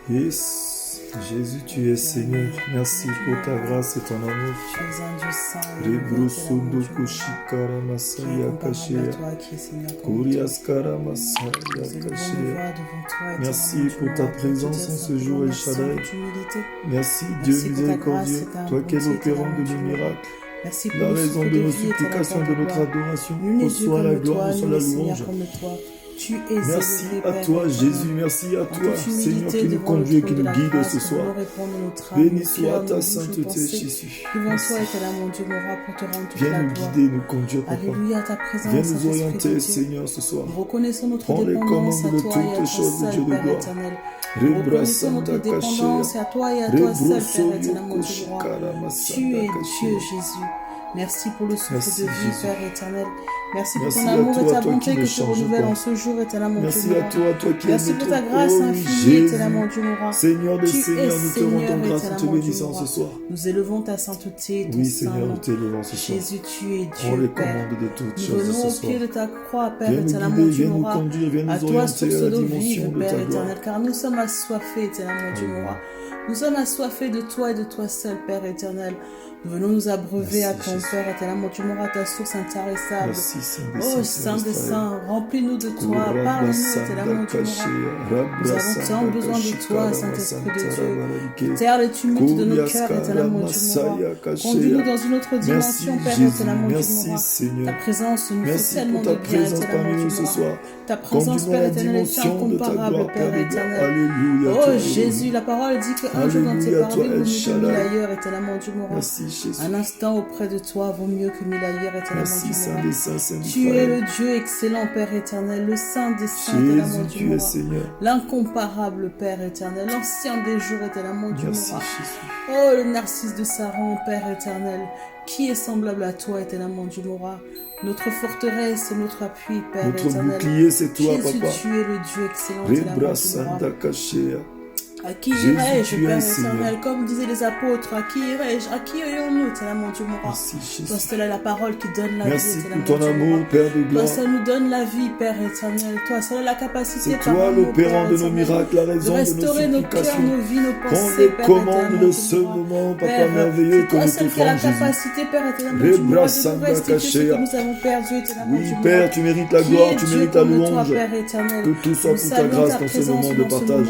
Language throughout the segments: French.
Yes. Jésus, tu es Seigneur. Merci pour ta grâce et ton amour. Tu es un Dieu saint. Rebrosondo kushikara masaya kashia. Kuriaskara masaya kashia. Merci pour ta présence en ce jour, El Shaddai. Merci, Dieu miséricordieux, toi qui es l'opérant de nos miracles. La raison de nos supplications, de notre adoration, reçois la gloire, reçois la louange. Merci à toi, Jésus, merci à toi, Seigneur, qui nous conduit et qui nous guide ce soir. Béni soit ta sainteté, Jésus. Merci. Viens nous guider, nous conduire, Papa. Viens nous orienter, Seigneur, ce soir. Prends les commandes de toutes choses, Dieu de gloire. Reconnaissons notre dépendance à toi et à toi seul, Père éternellement du roi. Tu es Dieu, Jésus. Merci pour le souffle de vie, Père éternel. Merci pour ton amour et ta bonté que tu renouvelles en ce jour, éternellement Dieu. Merci à toi, toi qui es Merci pour ta grâce infinie, éternellement Dieu mon roi. Seigneur des Seigneurs, nous te rendons grâce, nous te bénissons ce soir. Nous élevons ta sainteté, ton oui, Seigneur, nous t'élevons ce soir. Jésus, tu es Dieu, prends les Père. commandes de toutes Nous choses venons ce au pied soir. de ta croix, Père Viens éternellement nous guider, Dieu viens mon nous roi. conduire, viens À nous toi, orienter source à la d'eau dimension vive, de Père ta gloire. éternel, car nous sommes assoiffés, éternellement Dieu mon roi. Nous sommes assoiffés de toi et de toi seul, Père éternel. Nous venons nous abreuver à ton Père éternellement. Tu m'auras ta source intarissable. Merci, Oh, Saint des Saints, remplis-nous de toi. Parle-nous, éternellement, Dieu mon roi. Nous avons tant besoin de toi, Saint-Esprit de Dieu. Terre les tumultes de nos cœurs, éternellement, Dieu mon roi. Conduis-nous dans une autre dimension, Père éternellement, Dieu mon roi. Ta présence nous fait tellement de bien, éternellement, Dieu mon roi. Ta présence, Père éternel, est incomparable, Père éternel. Oh, Jésus, la parole dit qu'un jour dans tes parvis vaut mieux que 1000 ailleurs, éternellement, Dieu mon roi. Un instant auprès de toi vaut mieux que 1000 ailleurs, éternellement, Dieu mon roi. Tu es le Dieu excellent, Père éternel, le Saint des Saints, éternellement, Dieu mon roi. L'incomparable Père éternel, l'ancien des jours, éternellement, Dieu mon roi. Oh, le narcisse de Saron, Père éternel, qui est semblable à toi, éternellement, Dieu mon roi. Notre forteresse et notre appui, Père éternel. Notre bouclier, c'est toi, Jésus, Papa. tu es le Dieu excellent, éternellement, Dieu mon roi. À qui irai-je, Père éternel, comme disaient les apôtres, à qui irai-je, à qui irions-nous, éternellement Dieu mon roi. Toi seul est la parole qui donne la vie, éternellement pour ton amour, Père de gloire. Toi seul nous donne la vie, Père éternel. Toi seul a la capacité, c'est toi l'opérant de nos miracles, la raison de restaurer de nos nos cœurs, supplications. nos vies, nos Prends pensées, Père commande de éternel. ce moment, Papa merveilleux, que nous C'est toi seul qui a la capacité, Père éternel, de nous restituer ce que nous avons perdu, éternellement Dieu mon roi. Père, tu mérites la gloire, tu mérites la louange. Que tout soit pour ta grâce dans ce moment de partage.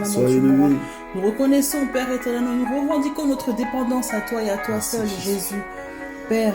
Sois élevé. Nous reconnaissons, Père éternel, nous revendiquons notre dépendance à toi et à toi seul, Jésus. Père,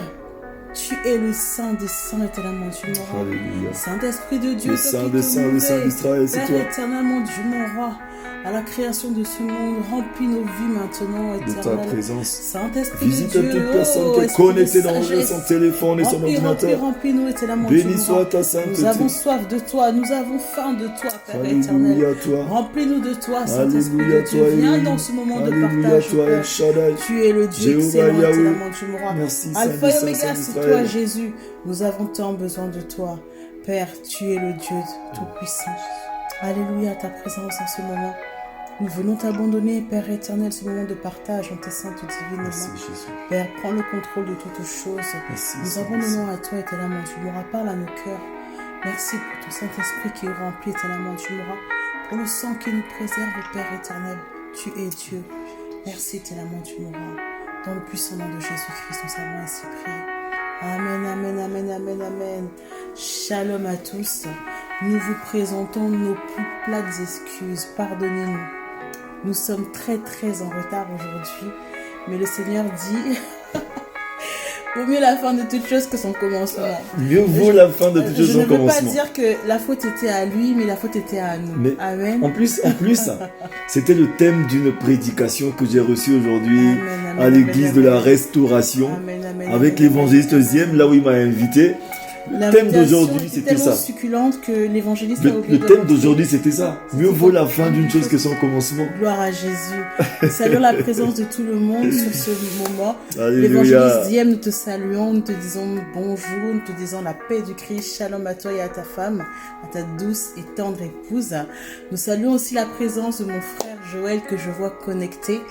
tu es le Saint des Saints, éternellement, Dieu mon roi. Saint-Esprit de Dieu, le Saint des Saints, le Saint d'Israël, c'est toi. Père éternellement, Dieu mon roi. À la création de ce monde, remplis nos vies maintenant, éternel. De ta présence. Saint-Esprit de Visite Dieu, toute personne qui est connectée dans son téléphone et son ordinateur. Remplis-nous, éternellement. Béni soit ta sainteté. Nous avons soif de toi, nous avons faim de toi, Père éternel. Remplis-nous de toi, Saint-Esprit de Dieu. Viens dans ce moment de partage, Père. Tu es le Dieu excellent, éternellement, Dieu mon roi. Alpha et Oméga, c'est toi, Jésus. Nous avons tant besoin de toi. Père, tu es le Dieu tout-puissant. Alléluia, ta présence en ce moment. Nous venons t'abandonner, Père éternel, ce moment de partage en tes saintes divines mains. Père, prends le contrôle de toutes choses. Nous abandonnons à toi, éternellement, tu m'auras parlé à nos cœurs. Merci pour ton Saint-Esprit qui est rempli, éternellement, tu m'auras. Pour le sang qui nous préserve, Père éternel, tu es Dieu. Merci, éternellement, tu m'auras. Dans le puissant nom de Jésus-Christ, nous avons ainsi prié. Amen, amen, amen, amen, amen. Shalom à tous. Nous vous présentons nos plus plates excuses. Pardonnez-nous. Nous sommes très en retard aujourd'hui, mais le Seigneur dit vaut mieux la fin de toute chose que son commencement. Mieux vaut la fin de toute chose que son commencement. Je ne veux pas dire que la faute était à lui, mais la faute était à nous. Mais amen. En plus, c'était le thème d'une prédication que j'ai reçue aujourd'hui à l'église de la Restauration avec l'évangéliste Ziem, là où il m'a invité. Le thème d'aujourd'hui, c'était ça. Succulente que l'évangéliste le thème d'aujourd'hui, c'était ça. Mieux vaut la fin d'une chose que son commencement. Gloire à Jésus. Saluons la présence de tout le monde sur ce moment. Alléluia. L'évangéliste Diem, nous te saluons, nous te disons bonjour, nous te disons la paix du Christ. Shalom à toi et à ta femme, à ta douce et tendre épouse. Nous saluons aussi la présence de mon frère Joël que je vois connecté.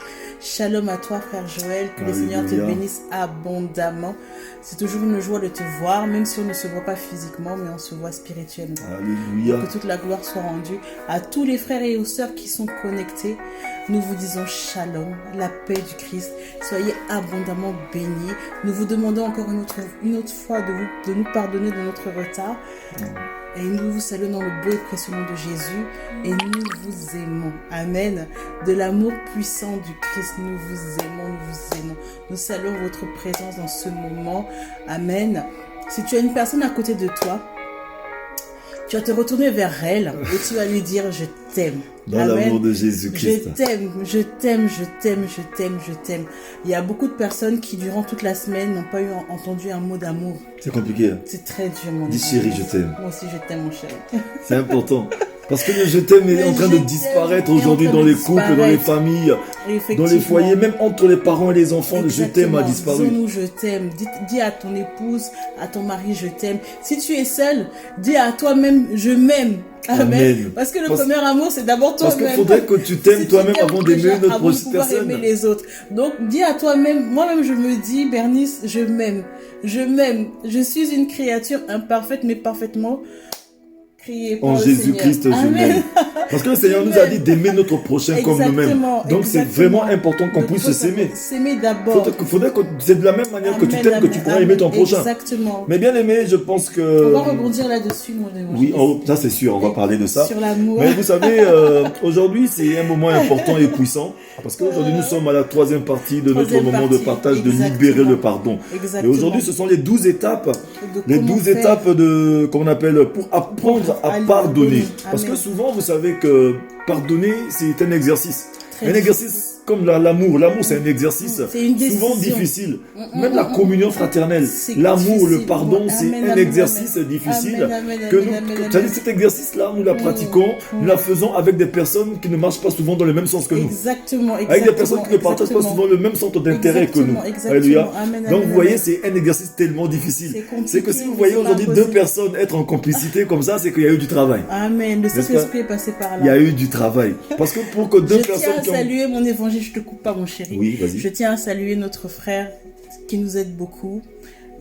Shalom à toi, frère Joël. Que le Seigneur te bénisse abondamment. C'est toujours une joie de te voir, même si on ne se voit pas physiquement, mais on se voit spirituellement. Alléluia. Que toute la gloire soit rendue à tous les frères et aux sœurs qui sont connectés. Nous vous disons shalom, la paix du Christ. Soyez abondamment bénis. Nous vous demandons encore une autre fois de nous pardonner de notre retard. Et nous vous saluons dans le beau et précieux nom de Jésus. Et nous vous aimons. Amen. De l'amour puissant du Christ, nous vous aimons, nous vous aimons. Nous saluons votre présence dans ce moment. Amen. Si tu as une personne à côté de toi, tu vas te retourner vers elle et tu vas lui dire « Je t'aime ». Dans l'amour de Jésus-Christ. Je t'aime, je t'aime, je t'aime, je t'aime, je t'aime. Il y a beaucoup de personnes qui, durant toute la semaine, n'ont pas entendu un mot d'amour. C'est compliqué. Hein? C'est très dur, mon Dis chérie, je t'aime. Moi aussi, je t'aime, mon chéri. C'est important. Parce que le je t'aime est en train de disparaître aujourd'hui dans les couples, dans les familles, dans les foyers, même entre les parents et les enfants. Le je t'aime a disparu. Disons-nous je t'aime. Dis à ton épouse, à ton mari, je t'aime. Si tu es seul, dis à toi-même, je m'aime. Amen. Parce que le premier amour, c'est d'abord toi-même. Parce qu'il faudrait que tu t'aimes toi-même avant d'aimer une autre personne. Aimer les autres. Donc, dis à toi-même, moi-même, je me dis, Bernice, je m'aime. Je m'aime. Je suis une créature imparfaite, mais parfaitement en Jésus-Christ, je m'aime. Parce que le Seigneur nous a dit d'aimer notre prochain comme nous-mêmes. Donc c'est vraiment important qu'on puisse s'aimer. S'aimer d'abord. Faudrait que c'est de la même manière que tu t'aimes que tu pourras aimer ton prochain. Exactement. Mais bien aimé, je pense que... On va rebondir là-dessus, mon Dieu. Oui, ça c'est sûr, on va parler de ça. Sur l'amour. Mais vous savez, aujourd'hui c'est un moment important et puissant. Parce qu'aujourd'hui nous sommes à la troisième partie de notre moment de partage, de libérer le pardon. Et aujourd'hui ce sont les 12 étapes. Les 12 étapes de, qu'on appelle, pour apprendre à pardonner. Parce que souvent, vous savez que pardonner, c'est un exercice. Un exercice comme l'amour. L'amour, c'est un exercice souvent difficile. Même la communion fraternelle. L'amour, le pardon, c'est un exercice difficile. Cet exercice-là, nous la pratiquons, nous la faisons avec des personnes qui ne marchent pas souvent dans le même sens que nous. Exactement. Avec des personnes qui ne partagent pas souvent le même centre d'intérêt que nous. Alléluia. Donc, vous voyez, c'est un exercice tellement difficile. C'est que si vous voyez aujourd'hui deux personnes être en complicité comme ça, c'est qu'il y a eu du travail. Amen. Le Saint-Esprit est passé par là. Il y a eu du travail. Parce que pour que deux personnes qui ont... saluer mon évangile. Je te coupe pas, mon chéri. Oui, vas-y. Je tiens à saluer notre frère qui nous aide beaucoup,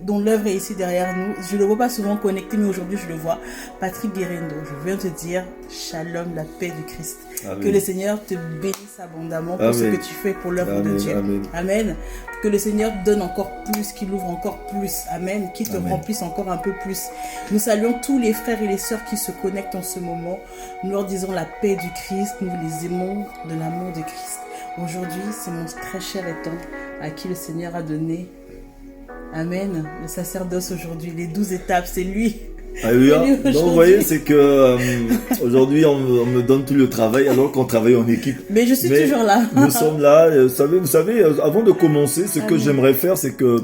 dont l'œuvre est ici derrière nous. Je le vois pas souvent connecté, mais aujourd'hui je le vois. Patrick Guérendo, je viens te dire shalom, la paix du Christ. Amen. Que le Seigneur te bénisse abondamment pour ce que tu fais pour l'œuvre de Dieu. Amen. Amen. Que le Seigneur donne encore plus, qu'il ouvre encore plus. Amen. Qu'il te remplisse encore un peu plus. Nous saluons tous les frères et les sœurs qui se connectent en ce moment. Nous leur disons la paix du Christ. Nous les aimons de l'amour de Christ. Aujourd'hui, c'est mon très cher étant à qui le Seigneur a donné, amen, le sacerdoce aujourd'hui, les 12 étapes, c'est lui. Alléluia. Donc vous voyez, c'est que aujourd'hui on me donne tout le travail alors qu'on travaille en équipe. Mais je suis toujours là. Nous sommes là. Vous savez, avant de commencer, ce que j'aimerais faire, c'est que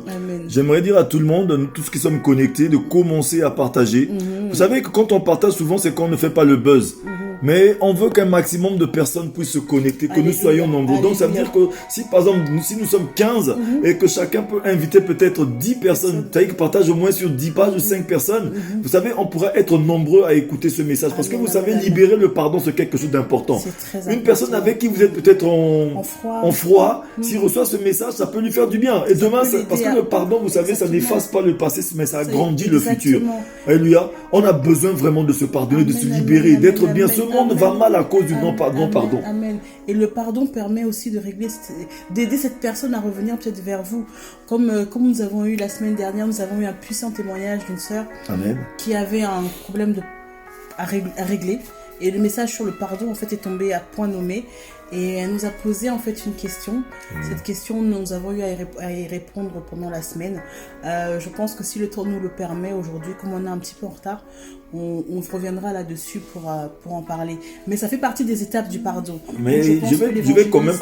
j'aimerais dire à tout le monde, nous tous qui sommes connectés, de commencer à partager. Vous savez que quand on partage souvent, c'est qu'on ne fait pas le buzz. Mais on veut qu'un maximum de personnes puissent se connecter, que nous soyons nombreux. Donc ça veut dire que si par exemple, si nous sommes 15 et que chacun peut inviter peut-être 10 personnes, ça veut dire que partage au moins sur 10 pages 5 personnes, vous savez, on pourra être nombreux à écouter ce message. Parce que vous savez, libérer le pardon, c'est quelque chose d'important. Une personne avec qui vous êtes peut-être en froid, s'il reçoit ce message, ça peut lui faire du bien. Et demain, parce que le pardon, vous savez, ça n'efface pas le passé, mais ça agrandit le futur. Alléluia. On a besoin vraiment de se pardonner, de se libérer, d'être bien. Ce monde va mal à cause du non-pardon. Amen. Et le pardon permet aussi de régler, d'aider cette personne à revenir peut-être vers vous. Comme nous avons eu la semaine dernière, nous avons eu un puissant témoignage d'une sœur qui avait un problème à régler. Et le message sur le pardon, en fait, est tombé à point nommé. Et elle nous a posé, en fait, une question. Cette question, nous avons eu à y répondre pendant la semaine. Je pense que si le temps nous le permet aujourd'hui, comme on est un petit peu en retard, on reviendra là-dessus pour en parler. Mais ça fait partie des étapes du pardon. Mais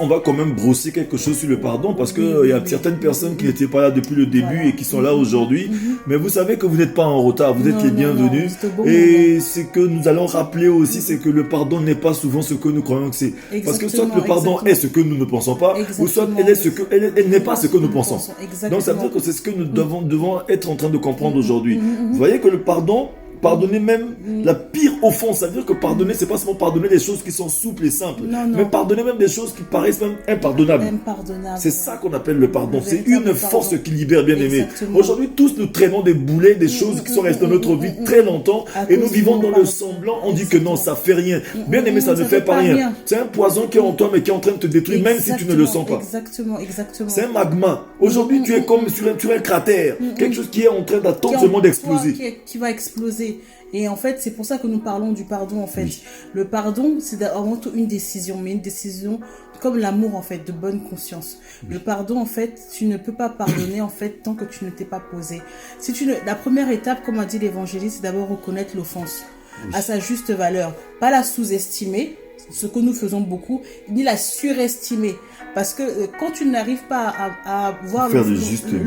on va quand même brosser quelque chose sur le pardon parce que il y a certaines personnes qui n'étaient pas là depuis le début et qui sont là aujourd'hui. Mais vous savez que vous n'êtes pas en retard, vous êtes les bienvenus. Et ce que nous allons rappeler aussi, c'est que le pardon n'est pas souvent ce que nous croyons que c'est. Parce que soit le pardon est ce que nous ne pensons pas, ou soit elle n'est pas ce que nous pensons. Donc ça veut dire que c'est ce que nous devons être en train de comprendre aujourd'hui. Vous voyez que le pardon, pardonner même la pire offense. Ça veut dire que pardonner, c'est pas seulement pardonner des choses qui sont souples et simples, mais pardonner même des choses qui paraissent même impardonnables. C'est ça qu'on appelle le pardon. C'est une force qui libère, bien aimé. Aujourd'hui, tous nous traînons des boulets, des choses qui sont restées dans notre vie très longtemps, et nous vivons dans le semblant. On dit que non, ça fait rien. Bien aimé, ça ne fait pas rien. C'est un poison qui est en toi, mais qui est en train de te détruire, même si tu ne le sens pas. Exactement. C'est un magma. Aujourd'hui, tu es comme sur un cratère. Quelque chose qui est en train d'attendre seulement d'exploser. Qui va exploser. Et en fait, c'est pour ça que nous parlons du pardon, en fait. Oui. Le pardon, c'est avant tout une décision, mais une décision comme l'amour, en fait, de bonne conscience. Oui. Le pardon, en fait, tu ne peux pas pardonner, en fait, tant que tu ne t'es pas posé. La première étape, comme a dit l'évangéliste, c'est d'abord reconnaître l'offense à sa juste valeur. Pas la sous-estimer, ce que nous faisons beaucoup, ni la surestimer. Parce que quand tu n'arrives pas à voir le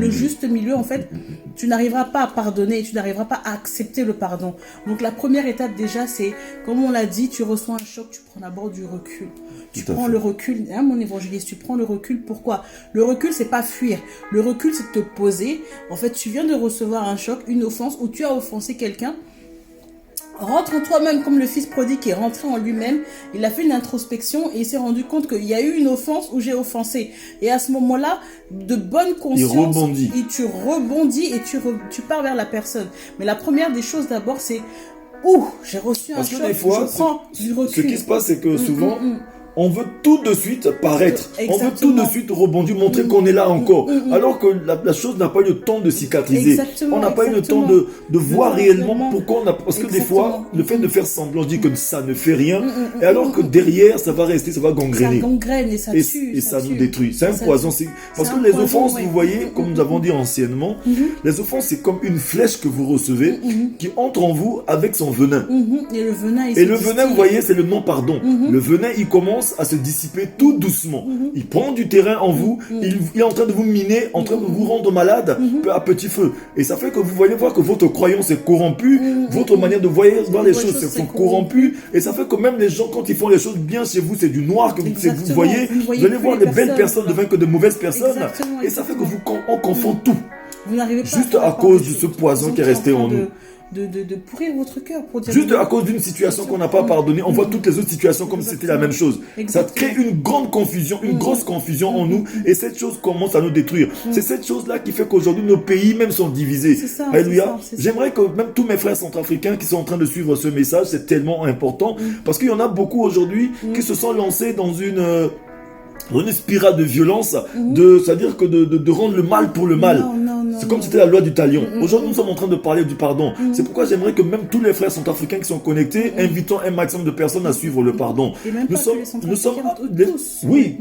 juste milieu, en fait, tu n'arriveras pas à pardonner, tu n'arriveras pas à accepter le pardon. Donc la première étape déjà, c'est, comme on l'a dit, tu reçois un choc, tu prends d'abord du recul. Tu prends le recul, hein, mon évangéliste, tu prends le recul. Pourquoi? Le recul, c'est pas fuir. Le recul, c'est te poser. En fait, tu viens de recevoir un choc, une offense, où tu as offensé quelqu'un. Rentre en toi-même comme le fils prodigue qui est rentré en lui-même. Il a fait une introspection et il s'est rendu compte qu'il y a eu une offense où j'ai offensé. Et à ce moment-là, de bonne conscience, et tu rebondis et tu pars vers la personne. Mais la première des choses d'abord, c'est j'ai reçu un choc, des fois, je prends du recul. Ce qui se passe, c'est que souvent, on veut tout de suite paraître. Exactement. On veut tout de suite rebondir, montrer qu'on est là encore. Alors que la chose n'a pas eu le temps de cicatriser. On n'a pas eu le temps de voir réellement pourquoi on a... Parce que des fois, le fait de faire semblant, je dis que ça ne fait rien. Et alors que derrière, ça va rester, ça va gangréner. Ça gangrène et ça tue. Et ça nous détruit. C'est un poison. Parce que les offenses, vous voyez, comme nous avons dit anciennement, les offenses, c'est comme une flèche que vous recevez qui entre en vous avec son venin. Et le venin, vous voyez, c'est le non-pardon. Le venin, il commence à se dissiper tout doucement. Il prend du terrain en vous, il est en train de vous miner, en train de vous rendre malade peu à petit feu. Et ça fait que vous voyez voir que votre croyance est corrompue, votre manière de voir les choses c'est corrompue, et ça fait que même les gens, quand ils font les choses bien chez vous, c'est du noir que vous voyez. Vous allez voir les belles personnes devant que de mauvaises personnes, et ça fait que on confond tout. Vous n'arrivez pas juste à cause de ce poison qui est resté en nous. De pourrir votre cœur pour dire juste à cause d'une situation qu'on n'a pas pardonné, on voit toutes les autres situations comme si c'était la même chose. Ça crée une grande confusion, une grosse confusion en nous, et cette chose commence à nous détruire. C'est cette chose-là qui fait qu'aujourd'hui nos pays même sont divisés. Alléluia. J'aimerais que même tous mes frères centrafricains qui sont en train de suivre ce message, c'est tellement important, parce qu'il y en a beaucoup aujourd'hui qui se sont lancés dans une spirale de violence, c'est-à-dire que de rendre le mal pour le mal. C'est comme si c'était la loi du talion. Aujourd'hui, nous sommes en train de parler du pardon. C'est pourquoi j'aimerais que même tous les frères centrafricains qui sont connectés, invitons un maximum de personnes à suivre le pardon. Nous sommes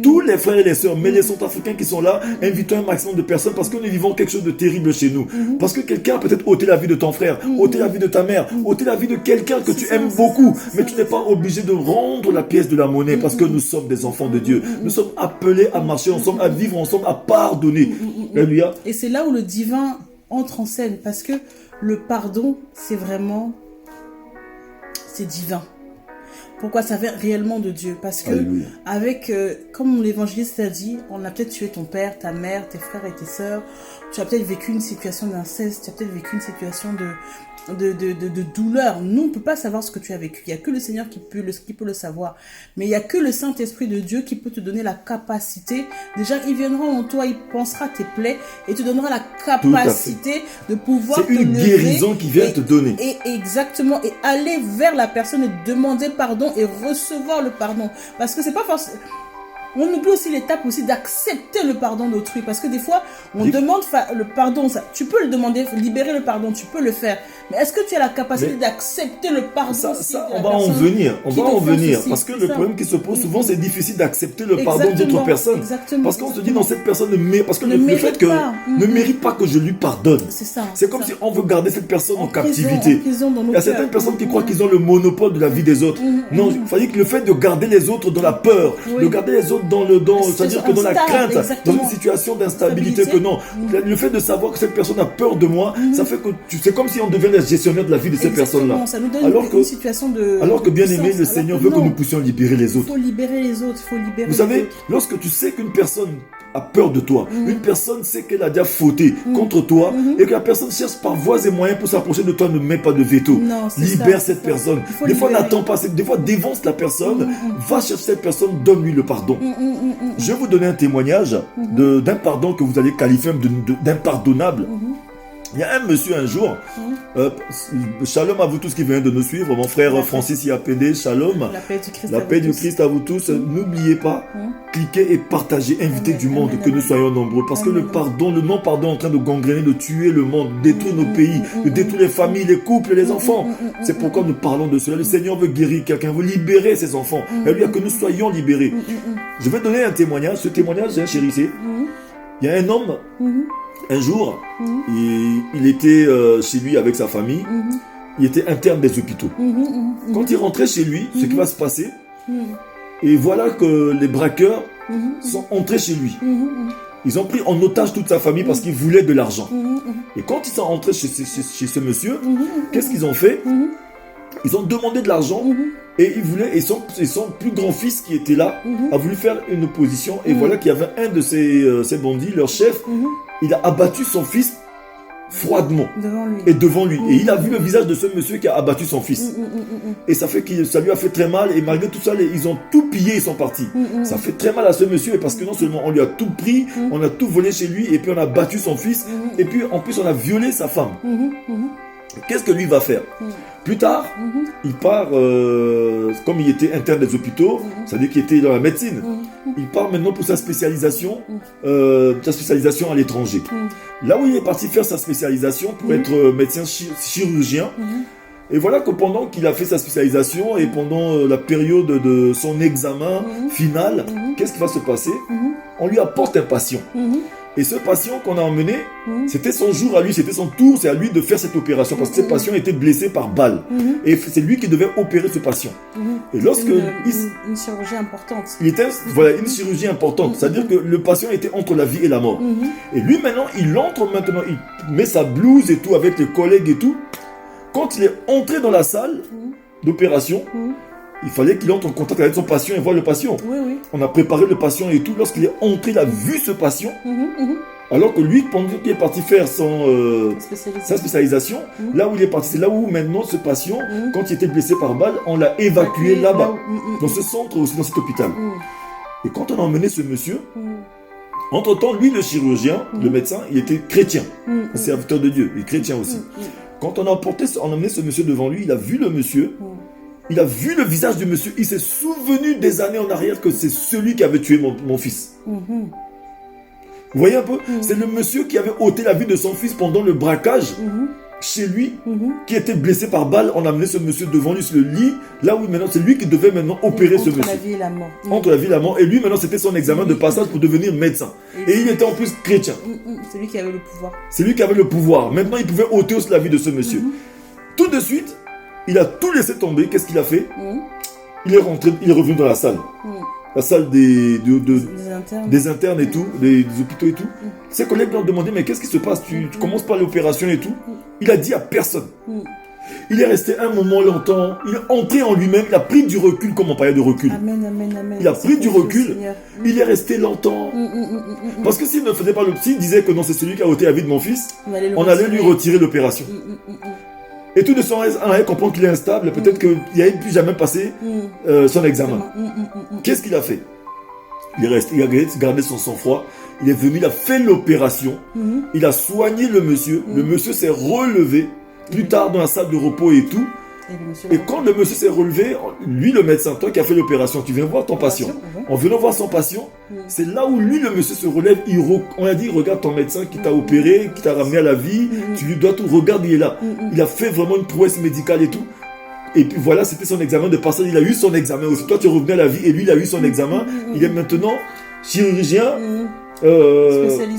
tous les frères et les sœurs, mais les centrafricains qui sont là, invitons un maximum de personnes parce que nous vivons quelque chose de terrible chez nous. Parce que quelqu'un a peut-être ôté la vie de ton frère, ôté la vie de ta mère, ôté la vie de quelqu'un que tu aimes beaucoup, mais tu n'es pas obligé de rendre la pièce de la monnaie parce que nous sommes des enfants de Dieu. Nous sommes appelés à marcher ensemble, à vivre ensemble, à pardonner. Alléluia. Et c'est là où le divin entre en scène, parce que le pardon, c'est divin. Pourquoi ça vient réellement de Dieu? Parce que comme l'évangéliste a dit, on a peut-être tué ton père, ta mère, tes frères et tes sœurs, tu as peut-être vécu une situation d'inceste, tu as peut-être vécu une situation de douleur. Nous, on ne peut pas savoir ce que tu as vécu. Il n'y a que le Seigneur qui peut le savoir. Mais il n'y a que le Saint-Esprit de Dieu qui peut te donner la capacité. Déjà, il viendra en toi, il pansera tes plaies et te donnera la capacité de pouvoir te lever. C'est une guérison qui vient te donner. Exactement. Et aller vers la personne et demander pardon et recevoir le pardon. Parce que c'est pas forcément... On oublie aussi l'étape aussi d'accepter le pardon d'autrui. Parce que des fois, on demande le pardon. Tu peux le demander, libérer le pardon, tu peux le faire. Mais est-ce que tu as la capacité d'accepter le pardon? On va en venir. Parce que le problème qui se pose souvent, c'est difficile d'accepter le pardon d'autres personnes. Parce qu'on se dit, non, cette personne ne mérite pas. Parce que le fait que ne mérite pas que je lui pardonne. C'est comme si on veut garder cette personne en captivité. Il y a certaines personnes qui croient qu'ils ont le monopole de la vie des autres. Non, il fallait que le fait de garder les autres dans la peur, de garder les autres c'est-à-dire que dans la crainte, dans une situation d'instabilité que non. Le fait de savoir que cette personne a peur de moi, ça fait que c'est comme si on devient les gestionnaires de la vie de ces personnes-là. Ça nous donne une situation de... Alors que bien aimé, le Seigneur veut que nous puissions libérer les autres. Il faut libérer les autres, il faut libérer Vous savez, lorsque tu sais qu'une personne a peur de toi, une personne sait qu'elle a déjà fauté contre toi, et que la personne cherche par voies et moyens pour s'approcher de toi, ne mets pas de veto. Libère cette personne. Des fois, n'attends pas, des fois, dévance la personne, va chercher cette personne, donne-lui le pardon. Je vais vous donner un témoignage d'un pardon que vous allez qualifier d'impardonnable. Il y a un monsieur un jour, shalom à vous tous qui viennent de nous suivre, mon frère Francis Yapédé, shalom, la paix du Christ à vous tous. N'oubliez pas, cliquez et partagez, invitez du monde, que nous soyons nombreux, parce que le pardon, le non-pardon est en train de gangréner, de tuer le monde, détruire nos pays, de détruire les familles, les couples, les enfants. C'est pourquoi nous parlons de cela. Le Seigneur veut guérir quelqu'un, veut libérer ses enfants. Il veut que nous soyons libérés. Je vais donner un témoignage. Ce témoignage, chérissez. Il y a un homme, un jour, il était chez lui avec sa famille. Il était interne des hôpitaux. Quand il rentrait chez lui, ce qui va se passer, et voilà que les braqueurs sont entrés chez lui. Ils ont pris en otage toute sa famille parce qu'ils voulaient de l'argent. Et quand ils sont rentrés chez ce monsieur, qu'est-ce qu'ils ont fait? Ils ont demandé de l'argent et ils voulaient, et son plus grand fils qui était là a voulu faire une opposition. Et voilà qu'il y avait un de ces bandits, leur chef, il a abattu son fils froidement devant lui. Et il a vu le visage de ce monsieur qui a abattu son fils. Et ça lui a fait très mal. Et malgré tout ça, ils ont tout pillé, ils sont partis. Ça fait très mal à ce monsieur parce que non seulement on lui a tout pris, on a tout volé chez lui, et puis on a battu son fils, et puis en plus on a violé sa femme. Qu'est-ce que lui va faire? Plus tard, il part, comme il était interne des hôpitaux, c'est-à-dire qu'il était dans la médecine, il part maintenant pour sa spécialisation à l'étranger. Là où il est parti faire sa spécialisation pour être médecin chirurgien, et voilà que pendant qu'il a fait sa spécialisation et pendant la période de son examen final, qu'est-ce qui va se passer? On lui apporte un patient. Et ce patient qu'on a emmené, c'était son jour à lui, c'était son tour, c'est à lui de faire cette opération parce que ce patient était blessé par balle. Et c'est lui qui devait opérer ce patient. Et lorsque une chirurgie importante. Voilà, une chirurgie importante. C'est-à-dire que le patient était entre la vie et la mort. Et lui maintenant, il met sa blouse et tout avec les collègues et tout. Quand il est entré dans la salle d'opération, il fallait qu'il entre en contact avec son patient et voir le patient. On a préparé le patient et tout. Lorsqu'il est entré, il a vu ce patient. Alors que lui, pendant qu'il est parti faire sa spécialisation, là où il est parti, c'est là où maintenant ce patient, quand il était blessé par balle, on l'a évacué là-bas, dans ce centre aussi, dans cet hôpital. Et quand on a emmené ce monsieur, entre-temps, lui, le chirurgien, le médecin, il était chrétien, un serviteur de Dieu, il est chrétien aussi. Quand on a emmené ce monsieur devant lui, il a vu le monsieur. Il a vu le visage du monsieur. Il s'est souvenu des années en arrière que c'est celui qui avait tué mon fils. Vous voyez un peu? C'est le monsieur qui avait ôté la vie de son fils pendant le braquage chez lui, qui était blessé par balle. On a amené ce monsieur devant lui sur le lit. Là où maintenant, c'est lui qui devait maintenant opérer ce monsieur. Entre la vie et la mort. Entre la vie et la mort. Et lui, maintenant, c'était son examen de passage pour devenir médecin. Et il était en plus chrétien. C'est lui qui avait le pouvoir. C'est lui qui avait le pouvoir. Maintenant, il pouvait ôter aussi la vie de ce monsieur. Tout de suite, il a tout laissé tomber. Qu'est-ce qu'il a fait? Il est rentré, il est revenu dans la salle. La salle des internes et tout, des hôpitaux et tout. Ses collègues lui ont demandé, mais qu'est-ce qui se passe? Tu commences pas l'opération et tout. Il a dit à personne. Il est resté un moment longtemps. Il est entré en lui-même. Il a pris du recul, comme on parlait de recul. Il a pris du recul. Il est resté longtemps. Parce que s'il ne faisait pas s'il disait que non, c'est celui qui a ôté la vie de mon fils, on allait lui retirer l'opération. Et tout de suite, on allait comprendre qu'il est instable. Peut-être qu'il n'avait plus jamais passé son examen. Qu'est-ce qu'il a fait? Il a gardé son sang-froid. Il est venu, il a fait l'opération. Il a soigné le monsieur. Le monsieur s'est relevé. Plus tard, dans la salle de repos et tout. Et quand le monsieur s'est relevé, lui, le médecin, toi qui as fait l'opération, tu viens voir ton patient. En venant voir son patient, c'est là où lui, le monsieur se relève. On a dit, regarde ton médecin qui t'a opéré, qui t'a ramené à la vie. Tu lui dois tout. Regarde, il est là. Il a fait vraiment une prouesse médicale et tout. Et puis voilà, c'était son examen de passage. Il a eu son examen aussi. Toi, tu revenais à la vie et lui, il a eu son examen. Il est maintenant chirurgien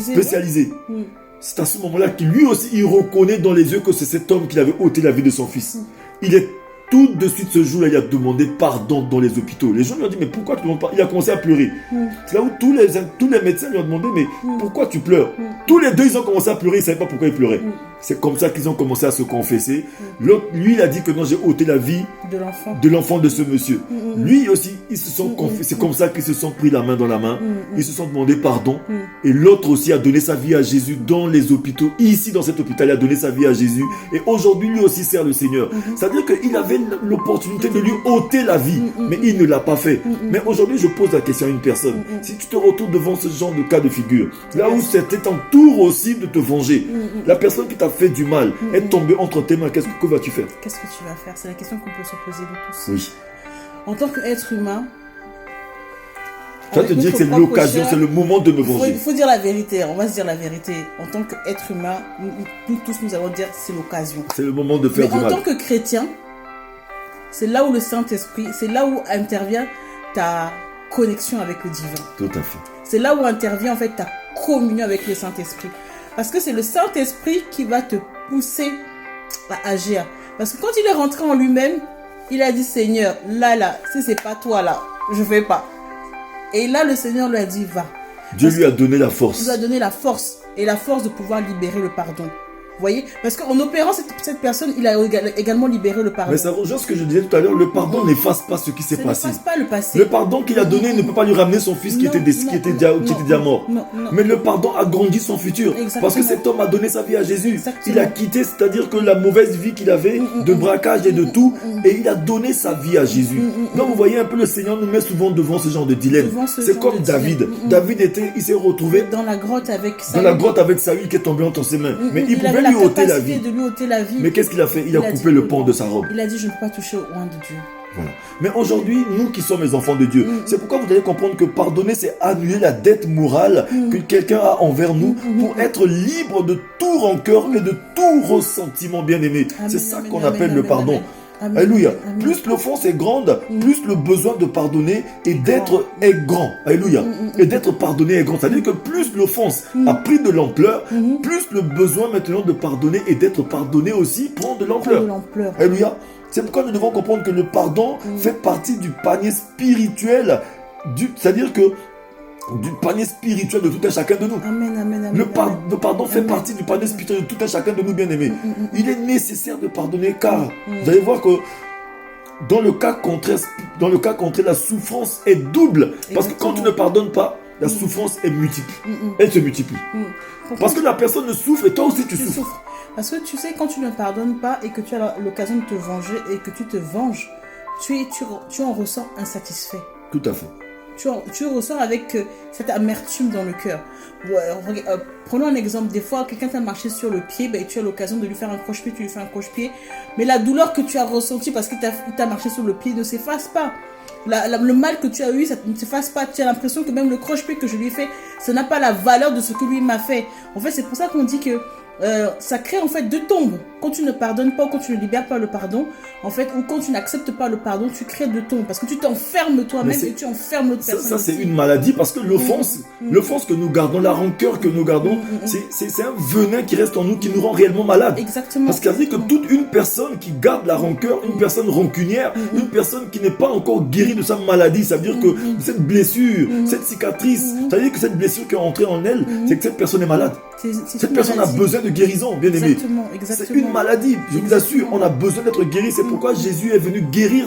spécialisé. C'est à ce moment-là qu'il lui aussi, il reconnaît dans les yeux que c'est cet homme qui avait ôté la vie de son fils. Il est tout de suite ce jour-là, il a demandé pardon dans les hôpitaux. Les gens lui ont dit, mais pourquoi tu ne demandes pas? Il a commencé à pleurer. C'est là où tous les médecins lui ont demandé, mais pourquoi tu pleures? Tous les deux, ils ont commencé à pleurer, ils ne savaient pas pourquoi ils pleuraient. C'est comme ça qu'ils ont commencé à se confesser. L'autre, lui, il a dit que non, j'ai ôté la vie de l'enfant de ce monsieur. Lui aussi, ils se sont confessés. C'est comme ça qu'ils se sont pris la main dans la main. Ils se sont demandé pardon. Et l'autre aussi a donné sa vie à Jésus dans les hôpitaux. Ici, dans cet hôpital, il a donné sa vie à Jésus. Et aujourd'hui, lui aussi sert le Seigneur. C'est-à-dire qu'il avait l'opportunité de lui ôter la vie. Mais il ne l'a pas fait. Mais aujourd'hui, je pose la question à une personne. Si tu te retrouves devant ce genre de cas de figure, là où c'était ton tour aussi de te venger, la personne qui t'a fait du mal est tombée entre tes mains, que vas-tu faire? Qu'est-ce que tu vas faire? C'est la question qu'on peut se poser de tous. Oui. En tant qu'être humain, tu vas te dire que c'est l'occasion, c'est le moment de me venger. Il faut dire la vérité, on va se dire la vérité. En tant qu'être humain, nous tous, nous allons dire c'est l'occasion. C'est le moment de faire du mal. Mais en tant que chrétien, c'est là où le Saint-Esprit, c'est là où intervient ta connexion avec le divin. Tout à fait. C'est là où intervient en fait ta communion avec le Saint-Esprit. Parce que c'est le Saint-Esprit qui va te pousser à agir. Parce que quand il est rentré en lui-même, il a dit Seigneur, là, si c'est pas toi là, je vais pas. Et là, le Seigneur lui a dit va. Dieu lui a donné la force. Il lui a donné la force. Et la force de pouvoir libérer le pardon. Vous voyez? Parce qu'en opérant cette personne, il a également libéré le pardon. Mais ça rejoint ce que je disais tout à l'heure, le pardon n'efface pas ce qui s'est passé. Ça n'efface pas le passé. Le pardon qu'il a donné ne peut pas lui ramener son fils qui était déjà mort. Mais le pardon a grandi son futur. Exactement. Parce que cet homme a donné sa vie à Jésus. Exactement. Il a quitté, c'est-à-dire que la mauvaise vie qu'il avait, de braquage et de tout, et il a donné sa vie à Jésus. Donc vous voyez un peu, le Seigneur nous met souvent devant ce genre de dilemme. C'est comme David. David il s'est retrouvé dans la grotte avec Saül qui est tombé entre ses mains. Mais il pouvait lui ôter la vie. Mais qu'est-ce qu'il a fait? Il a coupé le pan de sa robe. Il a dit je ne peux pas toucher au oint de Dieu. Voilà. Mais aujourd'hui, nous qui sommes les enfants de Dieu, c'est pourquoi vous allez comprendre que pardonner, c'est annuler la dette morale que quelqu'un a envers nous pour être libre de tout rancœur et de tout ressentiment, bien-aimé. C'est ça qu'on appelle le pardon. Amen. Alléluia. Plus l'offense est grande, plus le besoin de pardonner et d'être est grand. Alléluia. Et d'être pardonné est grand. C'est-à-dire que plus l'offense a pris de l'ampleur, plus le besoin maintenant de pardonner et d'être pardonné aussi prend de l'ampleur. Alléluia. C'est pourquoi nous devons comprendre que le pardon fait partie du panier spirituel, c'est-à-dire que du panier spirituel de tout un chacun de nous. Amen. Le pardon fait partie du panier spirituel de tout un chacun de nous, bien-aimés. Il est nécessaire de pardonner car vous allez voir que dans le cas contraire, la souffrance est double. Parce que quand tu ne pardonnes pas, la souffrance est multiple. Elle se multiplie. Parce que la personne ne souffre et toi aussi tu souffres. Parce que tu sais, quand tu ne pardonnes pas et que tu as l'occasion de te venger et que tu te venges, tu en ressens insatisfait. Tout à fait. Tu ressens avec cette amertume dans le cœur. Prenons un exemple. Des fois, quelqu'un t'a marché sur le pied, tu as l'occasion de lui faire un croche-pied, tu lui fais un croche-pied. Mais la douleur que tu as ressentie parce qu'il t'a marché sur le pied ne s'efface pas. Le mal que tu as eu, ça ne s'efface pas. Tu as l'impression que même le croche-pied que je lui ai fait, ça n'a pas la valeur de ce que lui m'a fait. En fait, c'est pour ça qu'on dit que ça crée en fait deux tombes. Quand tu ne pardonnes pas ou quand tu ne libères pas le pardon, en fait, ou quand tu n'acceptes pas le pardon, tu crées deux tombes parce que tu t'enfermes toi-même et tu enfermes l'autre personne. Ça c'est une maladie parce que l'offense que nous gardons, la rancœur que nous gardons, c'est un venin qui reste en nous, qui nous rend réellement malades. Exactement. Parce qu'il y a dit que toute une personne qui garde la rancœur, une personne rancunière, une personne qui n'est pas encore guérie de sa maladie, ça veut dire que cette blessure, cette cicatrice, ça veut dire que cette blessure qui est entrée en elle, c'est que cette personne est malade. Cette personne a besoin de guérison, bien aimé. Exactement. C'est une maladie, je vous assure, on a besoin d'être guéri. C'est pourquoi Jésus est venu guérir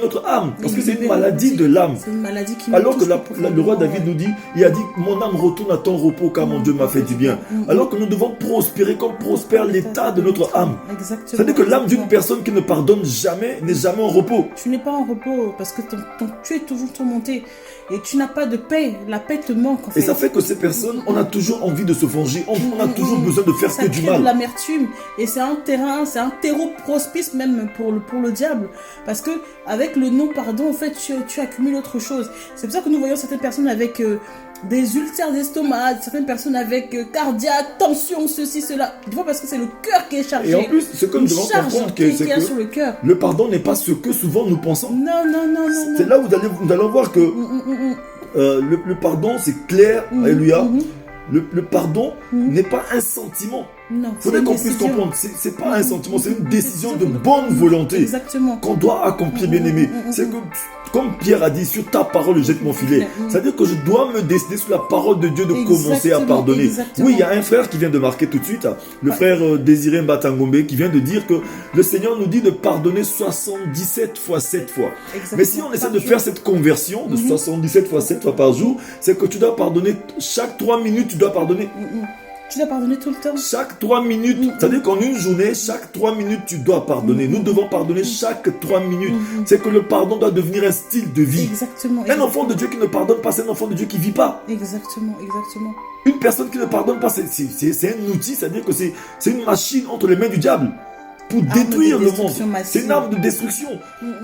notre âme. Parce que c'est une maladie de l'âme. C'est une maladie qui alors que le roi David nous dit, il a dit, mon âme retourne à ton repos car mon Dieu m'a fait du bien. Alors que nous devons prospérer comme prospère l'état de notre âme. C'est-à-dire que l'âme d'une personne qui ne pardonne jamais n'est jamais en repos. Tu n'es pas en repos parce que tu es toujours tourmenté. Et tu n'as pas de paix. La paix te manque en fait. Et ça fait que ces personnes, on a toujours envie de se venger. On a toujours besoin de faire que du mal. Ça crée de l'amertume. Et c'est un terreau propice même pour le diable. Parce que avec le non-pardon, en fait, tu accumules autre chose. C'est pour ça que nous voyons certaines personnes avec des ulcères d'estomac, certaines personnes avec cardiaque, tension, ceci, cela. Des fois parce que c'est le cœur qui est chargé. Et en plus, ce que nous devons comprendre, c'est que sur le cœur. Le pardon n'est pas ce que souvent nous pensons. Non. C'est là où nous allons voir que le pardon, c'est clair. Alléluia. Le pardon n'est pas un sentiment. Non, il faudrait qu'on puisse comprendre. C'est pas un sentiment, c'est une décision de bonne volonté qu'on doit accomplir, bien aimé. C'est que comme Pierre a dit, sur ta parole, je jette mon filet. C'est-à-dire que je dois me décider sur la parole de Dieu de commencer à pardonner. Oui, il y a un frère qui vient de marquer tout de suite, le frère Désiré Mbatangombe, qui vient de dire que le Seigneur nous dit de pardonner 77 fois 7 fois. Mais si on essaie de faire cette conversion de 77 fois 7 fois par jour, c'est que tu dois pardonner chaque 3 minutes, tu dois pardonner. Tu dois pardonner tout le temps. Chaque 3 minutes. C'est-à-dire qu'en une journée, chaque 3 minutes, tu dois pardonner. Nous devons pardonner chaque 3 minutes. C'est que le pardon doit devenir un style de vie. Exactement. Un enfant de Dieu qui ne pardonne pas, c'est un enfant de Dieu qui ne vit pas. Exactement. Une personne qui ne pardonne pas, c'est un outil, c'est-à-dire que c'est une machine entre les mains du diable pour détruire le monde. C'est une arme de destruction.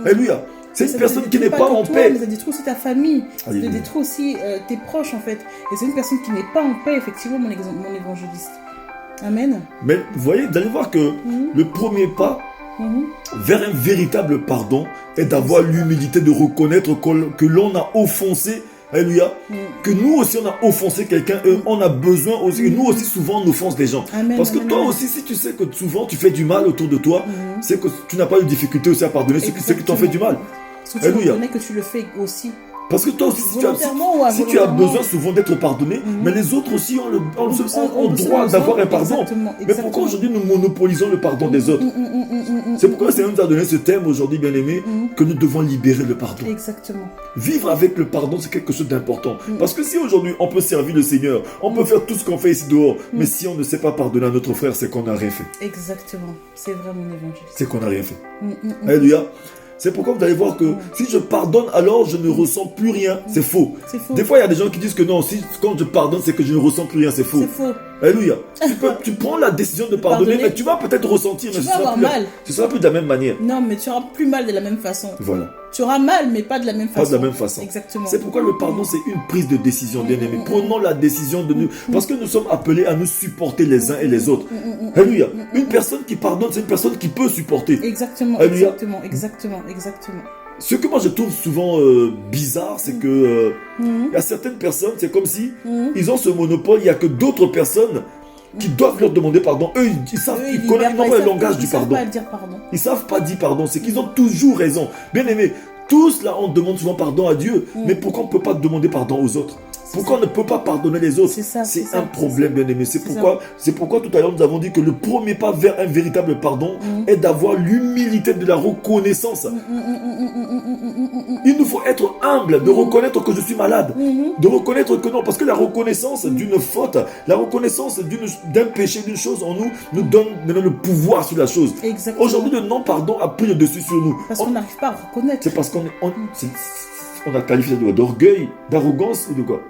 Alléluia. C'est une personne qui n'est pas en paix. Mais ça détruit aussi ta famille. Ça détruit aussi tes proches, en fait. Et c'est une personne qui n'est pas en paix, effectivement, mon évangéliste. Amen. Mais vous voyez, vous allez voir que le premier pas vers un véritable pardon est d'avoir l'humilité de reconnaître que l'on a offensé. Alléluia. Que nous aussi on a offensé quelqu'un, on a besoin aussi, et nous aussi souvent on offense des gens. Amen, parce que toi aussi, si tu sais que souvent tu fais du mal autour de toi, c'est que tu n'as pas de difficulté aussi à pardonner ceux qui t'ont fait du mal. Parce que tu reconnais que tu le fais aussi. Parce que toi aussi, si tu as besoin souvent d'être pardonné, mais les autres aussi ont droit d'avoir un pardon. Mais pourquoi aujourd'hui nous monopolisons le pardon des autres? C'est pourquoi le Seigneur nous a donné ce thème aujourd'hui, bien-aimé, que nous devons libérer le pardon. Exactement. Vivre avec le pardon, c'est quelque chose d'important. Parce que si aujourd'hui on peut servir le Seigneur, on peut faire tout ce qu'on fait ici dehors, mais si on ne sait pas pardonner à notre frère, c'est qu'on n'a rien fait. Exactement. C'est vrai, mon évangile. C'est qu'on n'a rien fait. Alléluia. C'est pourquoi vous allez voir que si je pardonne, alors je ne ressens plus rien. C'est faux. Des fois, il y a des gens qui disent que non, quand je pardonne, c'est que je ne ressens plus rien. C'est faux. C'est faux. Alléluia. Tu prends la décision de pardonner, mais tu vas peut-être ressentir, mais ce sera plus de la même manière. Non, mais tu auras plus mal de la même façon. Voilà. Tu auras mal, mais pas de la même façon. Pas de la même façon. Exactement. C'est pourquoi le pardon, c'est une prise de décision, bien-aimé. Prenons la décision de nous. Parce que nous sommes appelés à nous supporter les uns et les autres. Alléluia. Une personne qui pardonne, c'est une personne qui peut supporter. Exactement. Alléluia. Exactement. Ce que moi je trouve souvent bizarre, c'est que il y a certaines personnes, c'est comme si ils ont ce monopole, il n'y a que d'autres personnes qui doivent leur demander pardon. Eux, ils connaissent pas le langage du pardon. Ils savent pas dire pardon, c'est qu'ils ont toujours raison. Bien aimé, tous là on demande souvent pardon à Dieu, mais pourquoi on ne peut pas demander pardon aux autres? Pourquoi on ne peut pas pardonner les autres? C'est un problème, bien aimé. C'est pourquoi tout à l'heure nous avons dit que le premier pas vers un véritable pardon est d'avoir l'humilité de la reconnaissance. Il nous faut être humble, de reconnaître que je suis malade, de reconnaître que non, parce que la reconnaissance d'une faute, la reconnaissance d'un péché, d'une chose en nous donne le pouvoir sur la chose. Aujourd'hui, le non-pardon a pris le dessus sur nous. Parce qu'on n'arrive pas à reconnaître. C'est parce qu'on a qualifié d'orgueil, d'arrogance ou de quoi?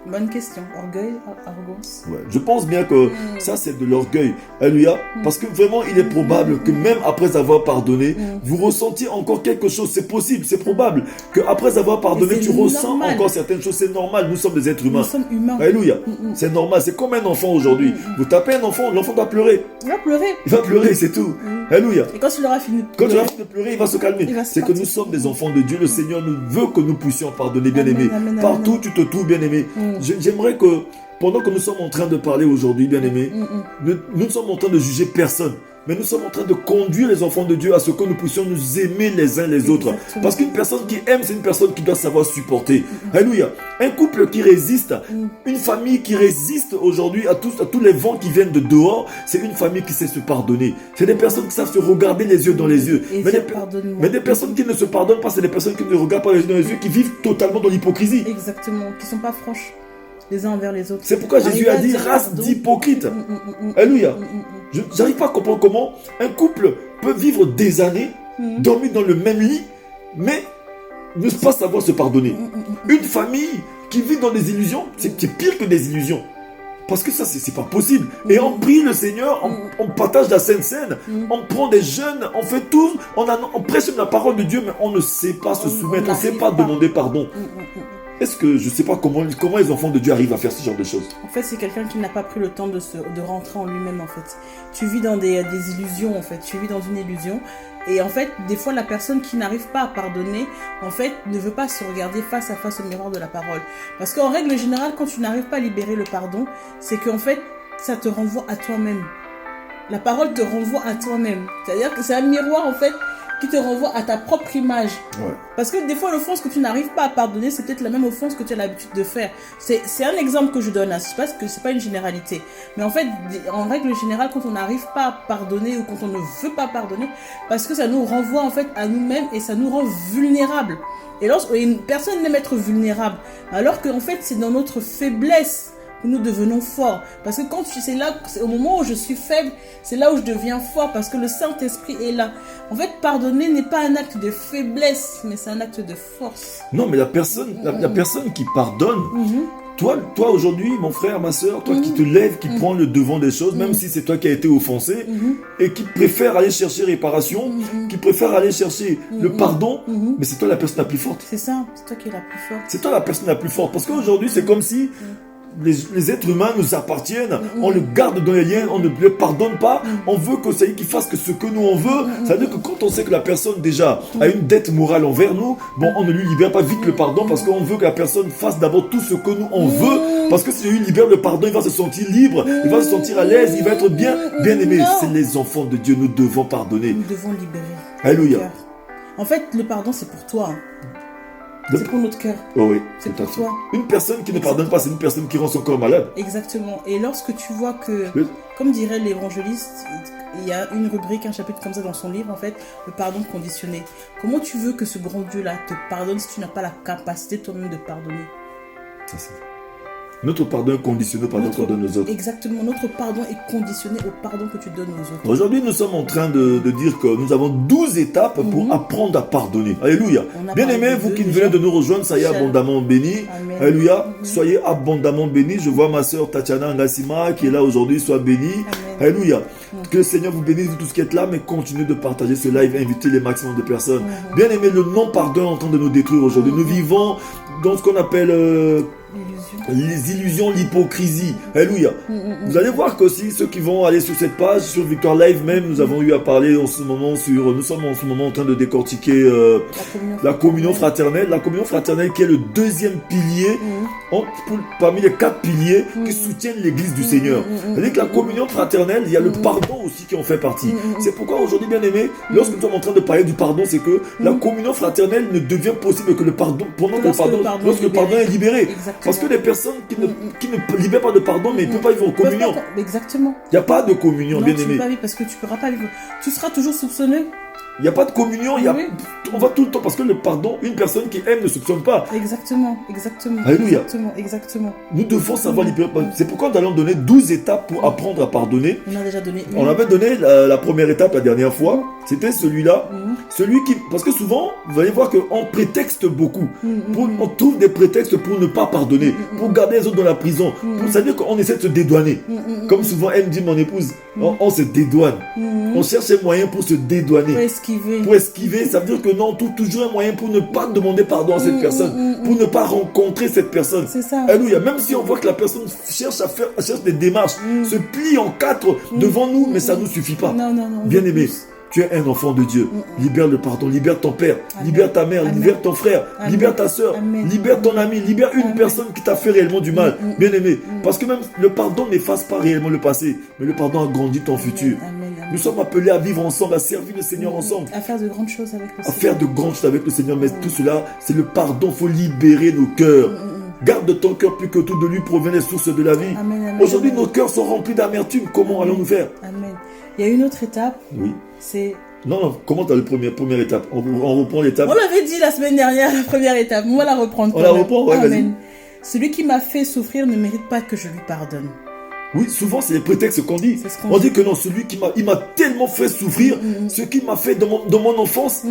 Bonne question. Orgueil, arrogance. Ouais, je pense bien que ça, c'est de l'orgueil. Alléluia. Parce que vraiment, il est probable que même après avoir pardonné, vous ressentiez encore quelque chose. C'est possible, c'est probable qu'après avoir pardonné, tu ressens encore certaines choses. C'est normal. Nous sommes des êtres humains. Nous sommes humains. Alléluia. C'est normal. C'est comme un enfant aujourd'hui. Vous tapez un enfant, l'enfant va pleurer. Il va pleurer. Il va pleurer, c'est tout. Alléluia. Et quand il aura fini de pleurer, il va se calmer. C'est que nous sommes des enfants de Dieu. Le Seigneur nous veut que nous puissions pardonner, bien-aimés. Partout, tu te trouves, bien-aimé. J'aimerais que, pendant que nous sommes en train de parler aujourd'hui, bien-aimés, nous sommes en train de juger personne. Mais nous sommes en train de conduire les enfants de Dieu à ce que nous puissions nous aimer les uns les autres. Parce qu'une personne qui aime, c'est une personne qui doit savoir supporter. Alléluia. Un couple qui résiste, une famille qui résiste aujourd'hui à tous les vents qui viennent de dehors, c'est une famille qui sait se pardonner. C'est des personnes qui savent se regarder les yeux dans les yeux. Mais des personnes qui ne se pardonnent pas, c'est des personnes qui ne regardent pas les yeux dans les yeux, qui vivent totalement dans l'hypocrisie. Exactement, qui ne sont pas franches les uns envers les autres. C'est pourquoi Jésus a dit race d'hypocrites. Alléluia. Je n'arrive pas à comprendre comment un couple peut vivre des années, dormir dans le même lit, mais ne pas savoir se pardonner. Une famille qui vit dans des illusions, c'est pire que des illusions. Parce que ça, c'est pas possible. Et on prie le Seigneur, on partage la Sainte Seine, on prend des jeunes, on fait tout, on prêche la parole de Dieu, mais on ne sait pas se soumettre, on ne sait pas demander pardon. Est-ce que je ne sais pas comment les enfants de Dieu arrivent à faire ce genre de choses? En fait, c'est quelqu'un qui n'a pas pris le temps de rentrer en lui-même, en fait. Tu vis dans des illusions, en fait. Tu vis dans une illusion. Et en fait, des fois, la personne qui n'arrive pas à pardonner, en fait, ne veut pas se regarder face à face au miroir de la parole. Parce qu'en règle générale, quand tu n'arrives pas à libérer le pardon, c'est qu'en fait, ça te renvoie à toi-même. La parole te renvoie à toi-même. C'est-à-dire que c'est un miroir, en fait, qui te renvoie à ta propre image. Ouais. Parce que des fois, l'offense que tu n'arrives pas à pardonner, c'est peut-être la même offense que tu as l'habitude de faire. C'est un exemple que je donne. Hein. Je sais pas que c'est pas une généralité. Mais en fait, en règle générale, quand on n'arrive pas à pardonner ou quand on ne veut pas pardonner, parce que ça nous renvoie en fait à nous-mêmes et ça nous rend vulnérables. Et personne n'aime être vulnérable. Alors qu'en fait, c'est dans notre faiblesse que nous devenons forts. Parce que c'est au moment où je suis faible, c'est là où je deviens fort. Parce que le Saint-Esprit est là. En fait, pardonner n'est pas un acte de faiblesse, mais c'est un acte de force. Non, mais la personne qui pardonne, toi aujourd'hui, mon frère, ma soeur, toi qui te lèves, qui prends le devant des choses, même si c'est toi qui as été offensé, et qui préfère aller chercher réparation, qui préfère aller chercher le pardon, mais c'est toi la personne la plus forte. C'est ça, c'est toi qui es la plus forte. C'est toi la personne la plus forte. Parce qu'aujourd'hui, c'est comme si les êtres humains nous appartiennent, on le garde dans les liens, on ne le pardonne pas, on veut que ça y est qu'il fasse que ce que nous on veut. Ça veut dire que quand on sait que la personne déjà a une dette morale envers nous, bon, on ne lui libère pas vite le pardon parce qu'on veut que la personne fasse d'abord tout ce que nous on veut. Parce que si je lui libère le pardon, il va se sentir libre, il va se sentir à l'aise, il va être bien aimé. C'est les enfants de Dieu, nous devons pardonner. Nous devons libérer. Alléluia. En fait, le pardon, c'est pour toi. C'est pour notre cœur. Oh oui, c'est pour toi. Une personne qui ne pardonne pas, c'est une personne qui rend son corps malade. Exactement. Et lorsque tu vois que, comme dirait l'évangéliste, il y a une rubrique, un chapitre comme ça dans son livre, en fait, le pardon conditionné. Comment tu veux que ce grand Dieu-là te pardonne si tu n'as pas la capacité toi-même de pardonner? Ça, c'est... Notre pardon est conditionné au pardon qu'on donne aux autres. Exactement, notre pardon est conditionné au pardon que tu donnes aux autres. Aujourd'hui, nous sommes en train de dire que nous avons 12 étapes pour apprendre à pardonner. Alléluia. Bien-aimés, vous qui venez de nous rejoindre, soyez abondamment bénis. Amen. Alléluia. Soyez abondamment bénis. Je vois ma soeur Tatiana Ngassima qui est là aujourd'hui, soit bénie. Alléluia. Que le Seigneur vous bénisse, vous tous qui êtes là, mais continuez de partager ce live, invitez les maximum de personnes. Bien-aimés, le non-pardon est en train de nous détruire aujourd'hui. Nous vivons dans ce qu'on appelle... les illusions, l'hypocrisie. Alléluia. Vous allez voir qu'aussi ceux qui vont aller sur cette page, sur Victoire Live même, nous avons eu à parler en ce moment nous sommes en ce moment en train de décortiquer la communion fraternelle. La communion fraternelle qui est le deuxième pilier parmi les 4 piliers qui soutiennent l'église du Seigneur. C'est-à-dire que la communion fraternelle, il y a le pardon aussi qui en fait partie. C'est pourquoi aujourd'hui, bien aimé, lorsque nous sommes en train de parler du pardon, c'est que la communion fraternelle ne devient possible que le pardon, lorsque le pardon est libéré. Exactement. Parce que les personnes qui ne libèrent pas de pardon, mais ils ne peuvent pas vivre en communion. Exactement. Il n'y a pas de communion, bien aimé. Tu ne peux pas vivre parce que tu ne pourras pas vivre. Tu seras toujours soupçonneux. Il n'y a pas de communion, on va tout le temps, parce que le pardon, une personne qui aime ne soupçonne pas. Exactement. Alléluia. Exactement. Nous devons savoir libérer. C'est pourquoi nous allons donner 12 étapes pour apprendre à pardonner. On a déjà donné une. On avait donné la première étape la dernière fois. C'était celui-là. Celui qui... Parce que souvent, vous allez voir qu'on prétexte beaucoup. On trouve des prétextes pour ne pas pardonner, pour garder les autres dans la prison. C'est-à-dire qu'on essaie de se dédouaner. Comme souvent, elle me dit, mon épouse, on se dédouane. On cherche un moyen pour se dédouaner. Pour esquiver, ça veut dire que non, on trouve toujours un moyen pour ne pas demander pardon à cette personne, pour ne pas rencontrer cette personne. C'est ça. Alléluia. Même si on voit que la personne cherche des démarches, se plie en 4 devant nous, mais ça ne nous suffit pas. Non. Bien aimé, tu es un enfant de Dieu. Libère le pardon, libère ton père, libère ta mère, libère ton frère, libère ta soeur, libère ton ami, libère une personne qui t'a fait réellement du mal. Bien aimé, parce que même le pardon n'efface pas réellement le passé, mais le pardon agrandit ton futur. Nous sommes appelés à vivre ensemble, à servir le Seigneur ensemble. À faire de grandes choses avec le Seigneur. À faire de grandes choses avec le Seigneur, mais tout cela, c'est le pardon. Il faut libérer nos cœurs. Garde ton cœur plus que tout de lui provient les sources de la vie. Aujourd'hui, nos cœurs sont remplis d'amertume. Comment allons-nous faire? Amen. Il y a une autre étape. Oui. C'est... Non, comment t'as la première étape? On reprend l'étape. On l'avait dit la semaine dernière, la première étape. On va la reprendre. On la reprend, ouais, vas-y. Celui qui m'a fait souffrir ne mérite pas que je lui pardonne. Oui, souvent c'est les prétextes qu'on dit. On dit que non, celui qui m'a tellement fait souffrir, ce qu'il m'a fait dans mon enfance.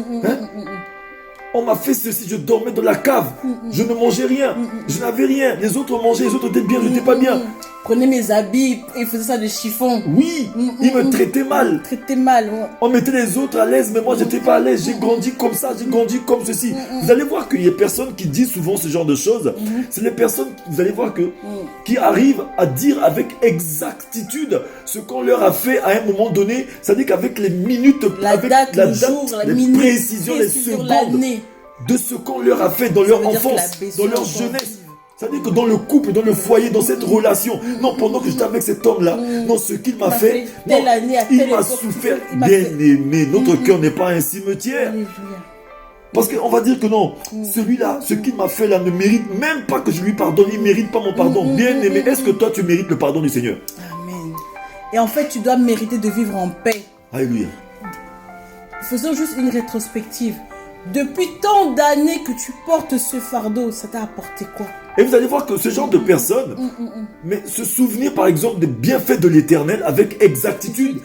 On m'a fait ceci, je dormais dans la cave, je ne mangeais rien, je n'avais rien. Les autres mangeaient, les autres étaient bien, je n'étais pas bien. Prenez mes habits et faisait ça de chiffon. Oui, ils me traitaient mal. On mettait les autres à l'aise, mais moi j'étais pas à l'aise. J'ai grandi comme ça, j'ai grandi comme ceci. Vous allez voir qu'il y a des personnes qui disent souvent ce genre de choses. C'est les personnes, vous allez voir qui arrivent à dire avec exactitude ce qu'on leur a fait à un moment donné. C'est-à-dire qu'avec les minutes, avec la date, les précisions, les secondes de ce qu'on leur a fait dans leur enfance, dans leur jeunesse. C'est-à-dire que dans le couple, dans le foyer, dans cette relation, non, pendant que j'étais avec cet homme-là, non, ce qu'il m'a fait, non, il m'a souffert. Bien aimé, notre cœur n'est pas un cimetière. Parce qu'on va dire que non, celui-là, ce qu'il m'a fait là ne mérite même pas que je lui pardonne, il ne mérite pas mon pardon. Bien aimé, est-ce que toi tu mérites le pardon du Seigneur? Amen. Et en fait, tu dois mériter de vivre en paix. Alléluia. Faisons juste une rétrospective. Depuis tant d'années que tu portes ce fardeau, ça t'a apporté quoi? Et vous allez voir que ce genre de personnes, mais se souvenir par exemple des bienfaits de l'Éternel avec exactitude,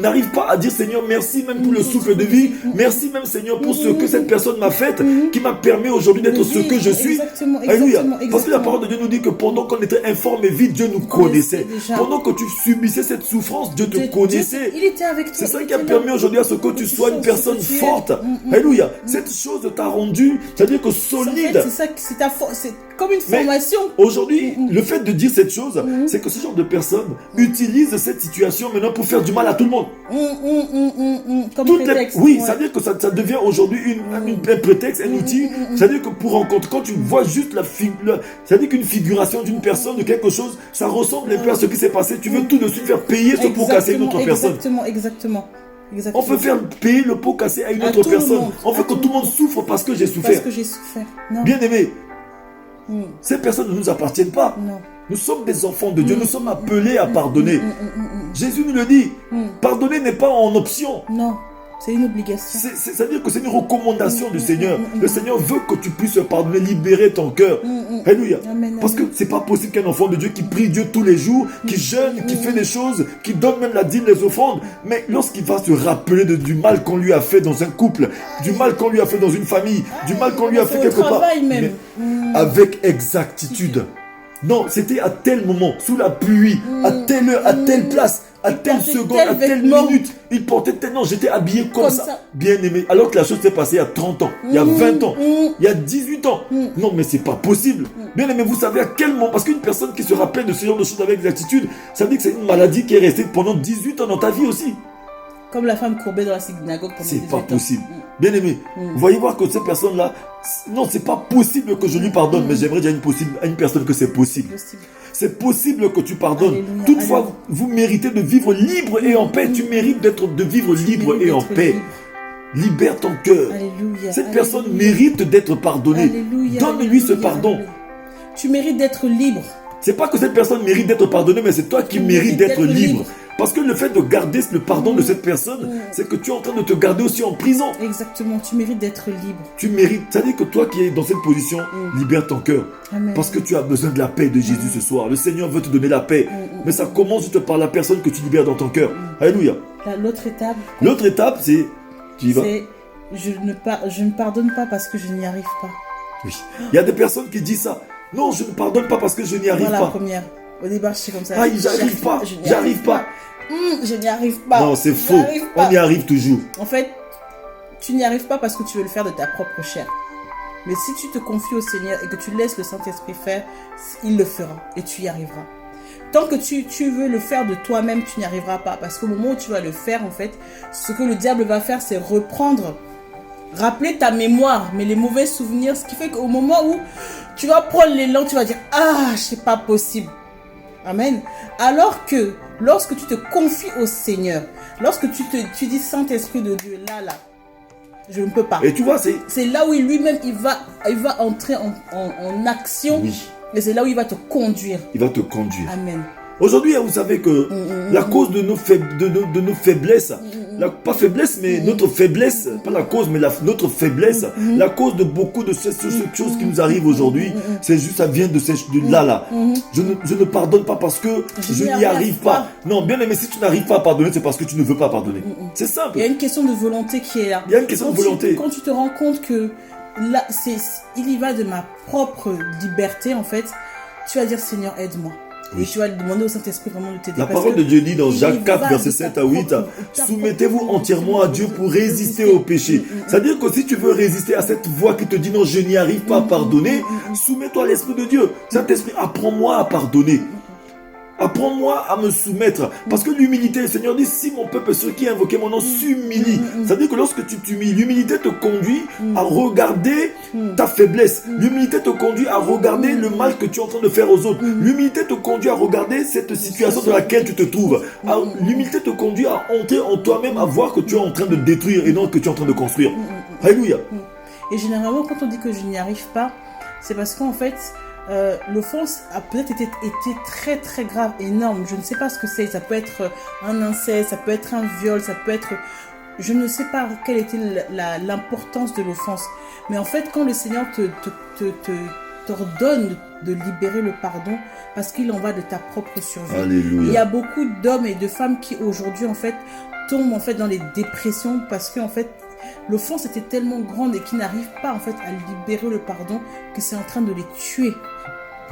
n'arrive pas à dire Seigneur merci même pour le souffle de vie, merci même Seigneur pour ce que cette personne m'a fait, qui m'a permis aujourd'hui d'être ce que je suis. Alléluia. Parce que la parole de Dieu nous dit que pendant qu'on était informe et vide, Dieu nous connaissait. Pendant que tu subissais cette souffrance, Dieu te connaissait. Il était avec toi. C'est ça qui a permis aujourd'hui à ce que tu sois une personne forte. Alléluia. Cette chose t'a rendu, c'est-à-dire que solide. C'est ta force. C'est comme une formation. Aujourd'hui, le fait de dire cette chose, c'est que ce genre de personnes utilisent cette situation maintenant pour faire du mal à tout le monde. Comme prétexte. Oui, ça veut dire que ça devient aujourd'hui un prétexte, un outil. Ça veut dire que pour rencontrer, quand tu vois juste ça veut dire qu'une figuration d'une personne, de quelque chose, ça ressemble un peu à ce qui s'est passé. Tu veux tout de suite faire payer ce pot cassé à une autre personne. Exactement. On peut faire payer le pot cassé à une autre personne. On veut que tout le monde souffre parce que j'ai souffert. Parce que j'ai souffert. Non. Bien aimé. Ces personnes ne nous appartiennent pas. Non. Nous sommes des enfants de Dieu. Nous sommes appelés à pardonner. Jésus nous le dit. Pardonner n'est pas en option. Non. C'est une obligation. C'est-à-dire que c'est une recommandation du Seigneur. Le Seigneur veut que tu puisses pardonner, libérer ton cœur. Alléluia. Parce que c'est pas possible qu'un enfant de Dieu qui prie Dieu tous les jours, qui jeûne, qui fait des choses, qui donne même la dîme, les offrandes, mais lorsqu'il va se rappeler du mal qu'on lui a fait dans un couple, du mal qu'on lui a fait dans une famille, du mal qu'on lui a fait quelque part, mais avec exactitude. Non, c'était à tel moment, sous la pluie, à telle heure, à telle place, à telle seconde, à telle minute. Il portait tel... Non, j'étais habillé comme ça. Bien aimé. Alors que la chose s'est passée il y a 30 ans, il y a 20 ans, il y a 18 ans. Non, mais c'est pas possible. Bien aimé, vous savez à quel moment... Parce qu'une personne qui se rappelle de ce genre de choses avec exactitude, ça veut dire que c'est une maladie qui est restée pendant 18 ans dans ta vie aussi. Comme la femme courbée dans la synagogue pendant 18 ans. C'est pas possible. Bien aimé, vous voyez voir que ces personnes-là, non, c'est pas possible que je lui pardonne, mais j'aimerais dire à une personne que c'est possible. C'est possible que tu pardonnes. Alléluia, toutefois, vous méritez de vivre libre et en paix. Tu mérites de vivre libre et en paix. Libère ton cœur. Cette personne mérite d'être pardonnée. Donne-lui ce pardon. Tu mérites d'être libre. C'est pas que cette personne mérite d'être pardonnée, mais c'est toi qui mérites d'être libre. Parce que le fait de garder le pardon de cette personne, c'est que tu es en train de te garder aussi en prison. Exactement, tu mérites d'être libre. Tu mérites, c'est-à-dire que toi qui es dans cette position, libère ton cœur. Amen. Parce que tu as besoin de la paix de Jésus ce soir. Le Seigneur veut te donner la paix. Mais ça commence juste par la personne que tu libères dans ton cœur. Alléluia. L'autre étape. L'autre étape, c'est... Tu y vas. Je ne pardonne pas parce que je n'y arrive pas. Oui. Il y a des personnes qui disent ça. Non, je ne pardonne pas parce que je n'y arrive pas. La première. Au départ, je suis comme ça. Ah, j'arrive pas. J'arrive pas. Je n'y arrive pas. Non, c'est faux. On y arrive toujours. En fait, tu n'y arrives pas parce que tu veux le faire de ta propre chair. Mais si tu te confies au Seigneur et que tu laisses le Saint-Esprit faire, il le fera et tu y arriveras. Tant que tu veux le faire de toi-même, tu n'y arriveras pas. Parce qu'au moment où tu vas le faire, en fait, ce que le diable va faire, c'est rappeler ta mémoire, mais les mauvais souvenirs. Ce qui fait qu'au moment où tu vas prendre l'élan, tu vas dire « Ah, c'est pas possible ». Amen. Alors que lorsque tu te confies au Seigneur, lorsque tu dis Saint-Esprit de Dieu, là, je ne peux pas. Et tu vois, c'est là où lui-même, il va entrer en action. Oui. Et c'est là où il va te conduire. Il va te conduire. Amen. Aujourd'hui, vous savez que la cause de nos faiblesses, pas faiblesse, mais notre faiblesse, pas la cause, mais notre faiblesse, la cause de beaucoup de ces choses qui nous arrivent aujourd'hui, c'est juste, ça vient de là. Je ne pardonne pas parce que je n'y arrive pas. Non, bien aimé, si tu n'arrives pas à pardonner, c'est parce que tu ne veux pas pardonner. C'est simple. Il y a une question de volonté qui est là. Il y a une question de volonté. Quand tu te rends compte que là, il y va de ma propre liberté, en fait, tu vas dire, Seigneur, aide-moi. Oui. Et tu vas demander au Saint-Esprit vraiment de t'aider. La parole de Dieu dit dans Jacques 4, verset 7 à 8, soumettez-vous entièrement à Dieu pour résister au péché. C'est-à-dire que si tu veux résister à cette voix qui te dit non, je n'y arrive pas à pardonner, soumets-toi à l'Esprit de Dieu. Saint-Esprit, apprends-moi à pardonner. Apprends-moi à me soumettre. Parce que l'humilité, le Seigneur dit, si mon peuple, ceux qui invoquaient mon nom, s'humilie. C'est-à-dire que lorsque tu t'humilies, l'humilité te conduit à regarder ta faiblesse. L'humilité te conduit à regarder le mal que tu es en train de faire aux autres. L'humilité te conduit à regarder cette situation dans laquelle tu te trouves. L'humilité te conduit à entrer en toi-même, à voir que tu es en train de détruire et non que tu es en train de construire. Alléluia. Et généralement, quand on dit que je n'y arrive pas, c'est parce qu'en fait, l'offense a peut-être été très très grave, énorme. Je ne sais pas ce que c'est. Ça peut être un inceste, ça peut être un viol, ça peut être... Je ne sais pas quelle était l'importance de l'offense. Mais en fait, quand le Seigneur t'ordonne de libérer le pardon, parce qu'il en va de ta propre survie. Alléluia. Il y a beaucoup d'hommes et de femmes qui aujourd'hui en fait tombent en fait dans les dépressions parce que en fait l'offense était tellement grande et qu'ils n'arrivent pas en fait à libérer le pardon que c'est en train de les tuer.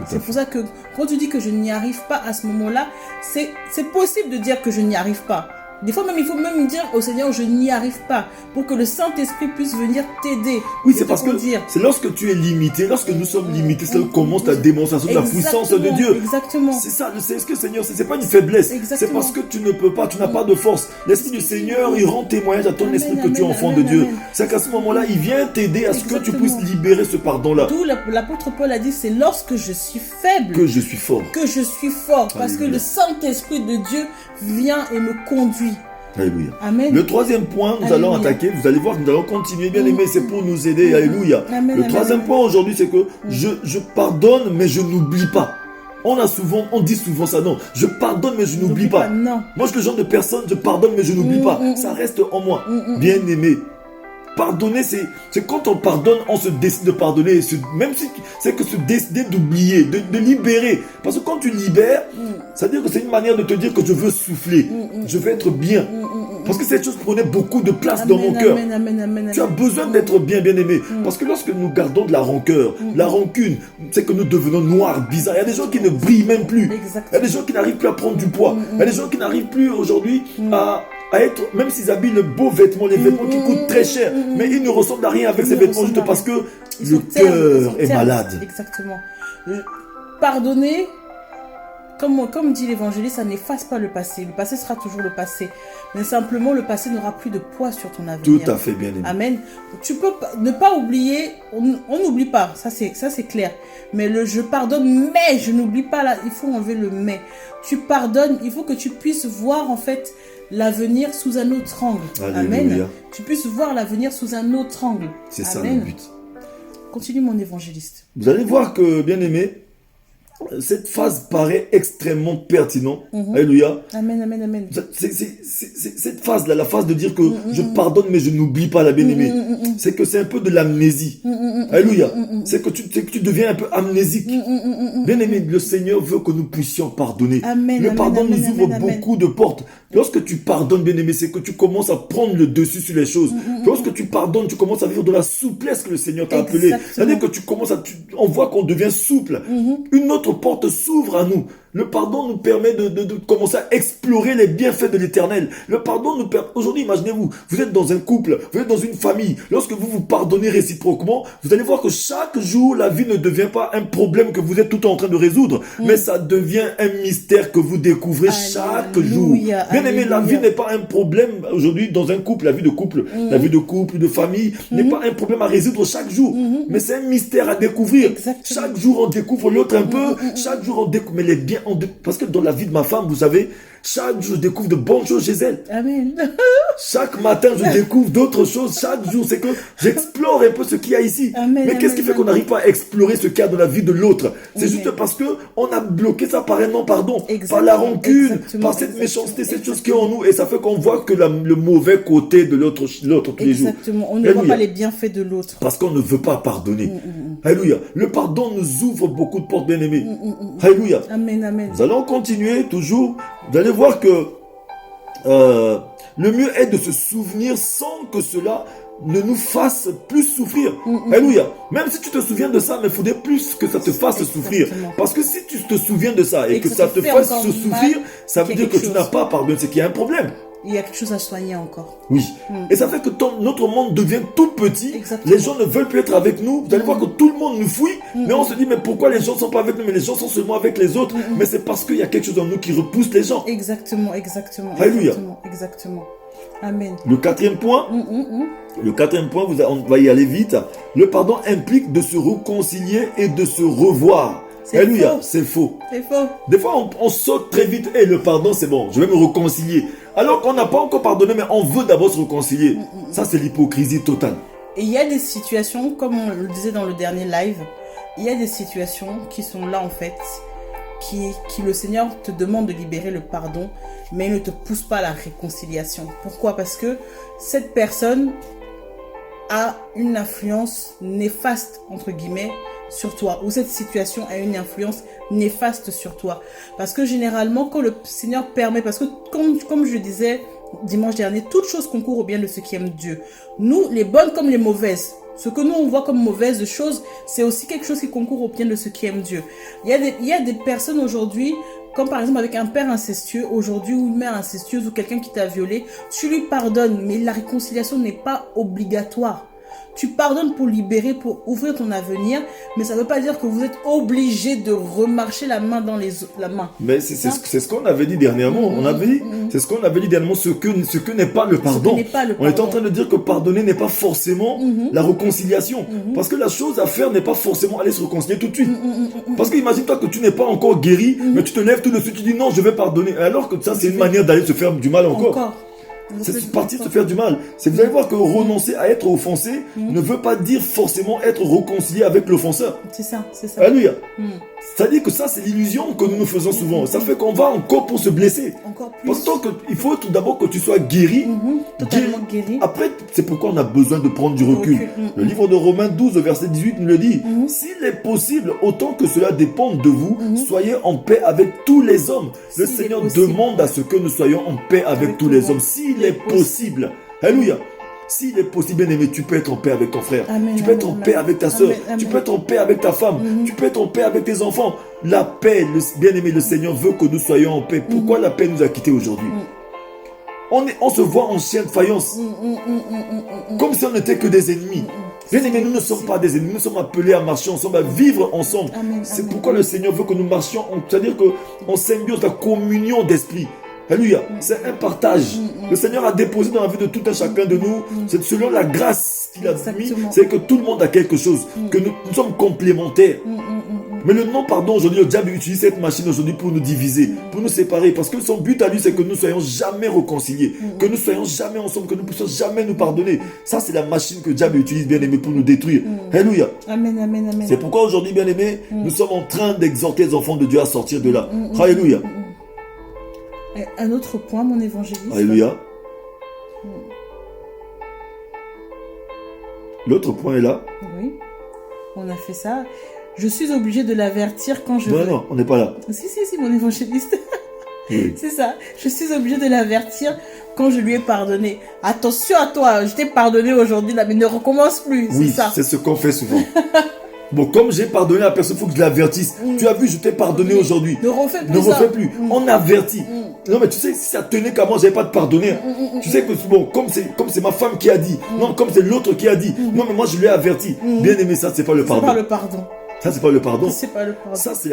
C'est pour ça que quand tu dis que je n'y arrive pas à ce moment-là, c'est possible de dire que je n'y arrive pas. Des fois même, il faut même dire au Seigneur, je n'y arrive pas, pour que le Saint-Esprit puisse venir t'aider. Oui, c'est parce que c'est lorsque tu es limité, lorsque nous sommes limités, c'est là que commence ta démonstration de la puissance de Dieu. Exactement. C'est ça, c'est ce que Seigneur, c'est pas une faiblesse. C'est parce que tu ne peux pas, tu n'as pas de force. L'Esprit du Seigneur, il rend témoignage à ton esprit que tu es enfant de Dieu. C'est qu'à ce moment-là, il vient t'aider à ce que tu puisses libérer ce pardon-là. D'où l'apôtre Paul a dit, c'est lorsque je suis faible que je suis fort. Que je suis fort, parce que le Saint-Esprit de Dieu vient et me conduit. Alléluia. Amen. Le troisième point, nous allons attaquer, vous allez voir que nous allons continuer, bien aimé, c'est pour nous aider. Alléluia. Amen. Le troisième point aujourd'hui, c'est que je pardonne, mais je n'oublie pas. On dit souvent ça, non. Je pardonne, mais je n'oublie pas. Non. Moi, je suis le genre de personne, je pardonne, mais je n'oublie pas. Ça reste en moi. Bien aimé. Pardonner, c'est quand on pardonne, on se décide de pardonner. Même si c'est que se décider d'oublier, de libérer. Parce que quand tu libères, ça veut dire que c'est une manière de te dire que je veux souffler. Je veux être bien. Parce que cette chose prenait beaucoup de place dans mon cœur. Tu as besoin d'être bien, bien aimé. Parce que lorsque nous gardons de la rancœur, la rancune, c'est que nous devenons noirs, bizarres. Il y a des gens qui ne brillent même plus. Il y a des gens qui n'arrivent plus à prendre du poids. Il y a des gens qui n'arrivent plus aujourd'hui à être, même s'ils habillent le beau vêtement, les vêtements qui coûtent très cher, mais ils ne ressemblent à rien avec ces vêtements juste parce que le cœur est malade. Exactement. Pardonner, comme dit l'évangéliste, ça n'efface pas le passé. Le passé sera toujours le passé. Mais simplement, le passé n'aura plus de poids sur ton avenir. Tout à fait, bien aimé. Amen. Tu peux ne pas oublier, on n'oublie pas, ça c'est clair. Mais le je pardonne, mais je n'oublie pas, là, il faut enlever le mais. Tu pardonnes, il faut que tu puisses voir en fait l'avenir sous un autre angle. Alléluia. Amen. Tu puisses voir l'avenir sous un autre angle. C'est ça le but. Continue mon évangéliste. Vous allez voir que, bien aimé, cette phase paraît extrêmement pertinente. Alléluia. Amen, amen, amen. Cette phase-là, la phase de dire que je pardonne mais je n'oublie pas la bien-aimée, c'est que c'est un peu de l'amnésie. Alléluia. C'est que tu deviens un peu amnésique. Bien-aimé, le Seigneur veut que nous puissions pardonner. Amen, le pardon nous ouvre beaucoup de portes. Lorsque tu pardonnes, bien-aimé, c'est que tu commences à prendre le dessus sur les choses. Lorsque tu pardonnes, tu commences à vivre de la souplesse que le Seigneur t'a appelé. C'est-à-dire que tu commences on voit qu'on devient souple. Une autre porte s'ouvre à nous. Le pardon nous permet de commencer à explorer les bienfaits de l'Éternel. Le pardon nous permet... Aujourd'hui, imaginez-vous, vous êtes dans un couple, vous êtes dans une famille. Lorsque vous vous pardonnez réciproquement, vous allez voir que chaque jour, la vie ne devient pas un problème que vous êtes tout le temps en train de résoudre, mais ça devient un mystère que vous découvrez chaque jour. Bien aimé, la vie n'est pas un problème aujourd'hui dans un couple, la vie de couple, de famille n'est pas un problème à résoudre chaque jour, mais c'est un mystère à découvrir. Exactement. Chaque jour, on découvre l'autre un peu, chaque jour, on découvre, mais les biens, parce que dans la vie de ma femme, vous savez, chaque jour, je découvre de bonnes choses chez elle. Amen. Chaque matin, je découvre d'autres choses. Chaque jour, c'est que j'explore un peu ce qu'il y a ici. Amen, mais qu'est-ce qui fait qu'on n'arrive pas à explorer ce qu'il y a dans la vie de l'autre? C'est juste parce que on a bloqué ça par un non-pardon, par la rancune, par cette méchanceté, cette chose qui est en nous. Et ça fait qu'on voit que le mauvais côté de l'autre tous les jours. Exactement. On ne voit pas les bienfaits de l'autre. Parce qu'on ne veut pas pardonner. Alléluia. Le pardon nous ouvre beaucoup de portes, bien aimées. Alléluia. Amen, amen. Nous allons continuer toujours. Vous allez voir que le mieux est de se souvenir sans que cela ne nous fasse plus souffrir. Alléluia. Même si tu te souviens de ça, mais il faudrait plus que ça te fasse souffrir. Parce que si tu te souviens de ça et que ça te fasse souffrir, ça veut dire que tu n'as pas pardonné, c'est qu'il y a un problème. il y a quelque chose à soigner encore. Oui. Et ça fait que notre monde devient tout petit. Exactement. Les gens ne veulent plus être avec nous. Vous allez voir que tout le monde nous fouille. Mais on se dit, mais pourquoi les gens ne sont pas avec nous? Mais les gens sont seulement avec les autres. Mais c'est parce qu'il y a quelque chose en nous qui repousse les gens. Exactement, exactement. Alléluia. Exactement. Amen. Le quatrième point, on va y aller vite. Le pardon implique de se réconcilier et de se revoir. Alléluia, c'est faux. C'est faux. Des fois, on saute très vite. Et le pardon, c'est bon, je vais me réconcilier. Alors qu'on n'a pas encore pardonné, mais on veut d'abord se réconcilier. Ça, c'est l'hypocrisie totale. Et il y a des situations, comme on le disait dans le dernier live, il y a des situations qui sont là, en fait, qui le Seigneur te demande de libérer le pardon, mais il ne te pousse pas à la réconciliation. Pourquoi? Parce que cette personne a une influence néfaste, entre guillemets, sur toi, ou cette situation a une influence néfaste sur toi. Parce que généralement, quand le Seigneur permet, parce que comme je le disais dimanche dernier, toutes choses concourent au bien de ceux qui aiment Dieu. Nous, les bonnes comme les mauvaises, ce que nous on voit comme mauvaises choses, c'est aussi quelque chose qui concourt au bien de ceux qui aiment Dieu. Il y a des personnes aujourd'hui, comme par exemple avec un père incestueux aujourd'hui, ou une mère incestueuse, ou quelqu'un qui t'a violé, tu lui pardonnes, mais la réconciliation n'est pas obligatoire. Tu pardonnes pour libérer, pour ouvrir ton avenir, mais ça ne veut pas dire que vous êtes obligé de remarcher la main dans la main. Mais c'est ce qu'on avait dit dernièrement. On avait dit, c'est ce qu'on avait dit dernièrement, ce que n'est pas le pardon. On était en train de dire que pardonner n'est pas forcément la réconciliation. Parce que la chose à faire n'est pas forcément aller se réconcilier tout de suite. Parce que imagine-toi que tu n'es pas encore guéri, mais tu te lèves tout de suite, tu dis non, je vais pardonner. Alors que ça, c'est une manière d'aller se faire du mal encore. C'est parti de se faire du mal. Vous allez voir que renoncer à être offensé ne veut pas dire forcément être réconcilié avec l'offenseur. C'est ça, c'est ça. Alléluia. C'est-à-dire que ça, c'est l'illusion que nous nous faisons souvent. Ça fait qu'on va encore pour se blesser. Encore plus. Parce qu'il faut tout d'abord que tu sois guéri. Totalement guéri. Après, c'est pourquoi on a besoin de prendre du recul. Le livre de Romains 12, verset 18, nous le dit. S'il est possible, autant que cela dépende de vous, soyez en paix avec tous les hommes. Le Seigneur demande à ce que nous soyons en paix avec tous les hommes. S'il est possible. Alléluia. S'il est possible, bien aimé, tu peux être en paix avec ton frère. Amen, tu peux être en paix avec ta soeur. Tu peux être en paix avec ta femme. Tu peux être en paix avec tes enfants. La paix, bien aimé, le Seigneur veut que nous soyons en paix. Pourquoi la paix nous a quittés aujourd'hui? On se voit en chien de faïence. Comme si on n'était que des ennemis. Bien aimé, nous ne sommes pas des ennemis. Nous sommes appelés à marcher ensemble, à vivre ensemble. C'est pourquoi le Seigneur veut que nous marchions, c'est-à-dire qu'en symbiose, la communion d'esprit. Alléluia, c'est un partage. Le Seigneur a déposé dans la vie de tout un chacun de nous. C'est selon la grâce qu'il a mis. C'est que tout le monde a quelque chose. Que nous sommes complémentaires. Mais le non-pardon, aujourd'hui, le diable utilise cette machine aujourd'hui pour nous diviser, pour nous séparer. Parce que son but à lui, c'est que nous ne soyons jamais réconciliés. Que nous ne soyons jamais ensemble, que nous ne puissions jamais nous pardonner. Ça, c'est la machine que le diable utilise, bien aimé, pour nous détruire. Alléluia. Amen, amen, amen. C'est pourquoi aujourd'hui, bien aimé, nous sommes en train d'exhorter les enfants de Dieu à sortir de là. Alléluia. Un autre point, mon évangéliste. Alléluia. L'autre point est là. Oui, on a fait ça. Je suis obligé de l'avertir quand je... Non, on n'est pas là. Si, mon évangéliste. Oui. C'est ça. Je suis obligé de l'avertir quand je lui ai pardonné. Attention à toi, je t'ai pardonné aujourd'hui, là, mais ne recommence plus. Oui, c'est ce qu'on fait souvent. Bon, comme j'ai pardonné à la personne, il faut que je l'avertisse. Tu as vu, je t'ai pardonné aujourd'hui. Ne refais plus. Ne refais plus. On avertit. Non, mais tu sais, si ça tenait qu'à moi, je n'avais pas de pardonner. Tu sais que, bon, comme c'est ma femme qui a dit, non, comme c'est l'autre qui a dit, non, mais moi, je l'ai averti. Bien aimé, ça, c'est pas le pardon. C'est pas le pardon. Ça, c'est pas le pardon. C'est pas le pardon. Ça, c'est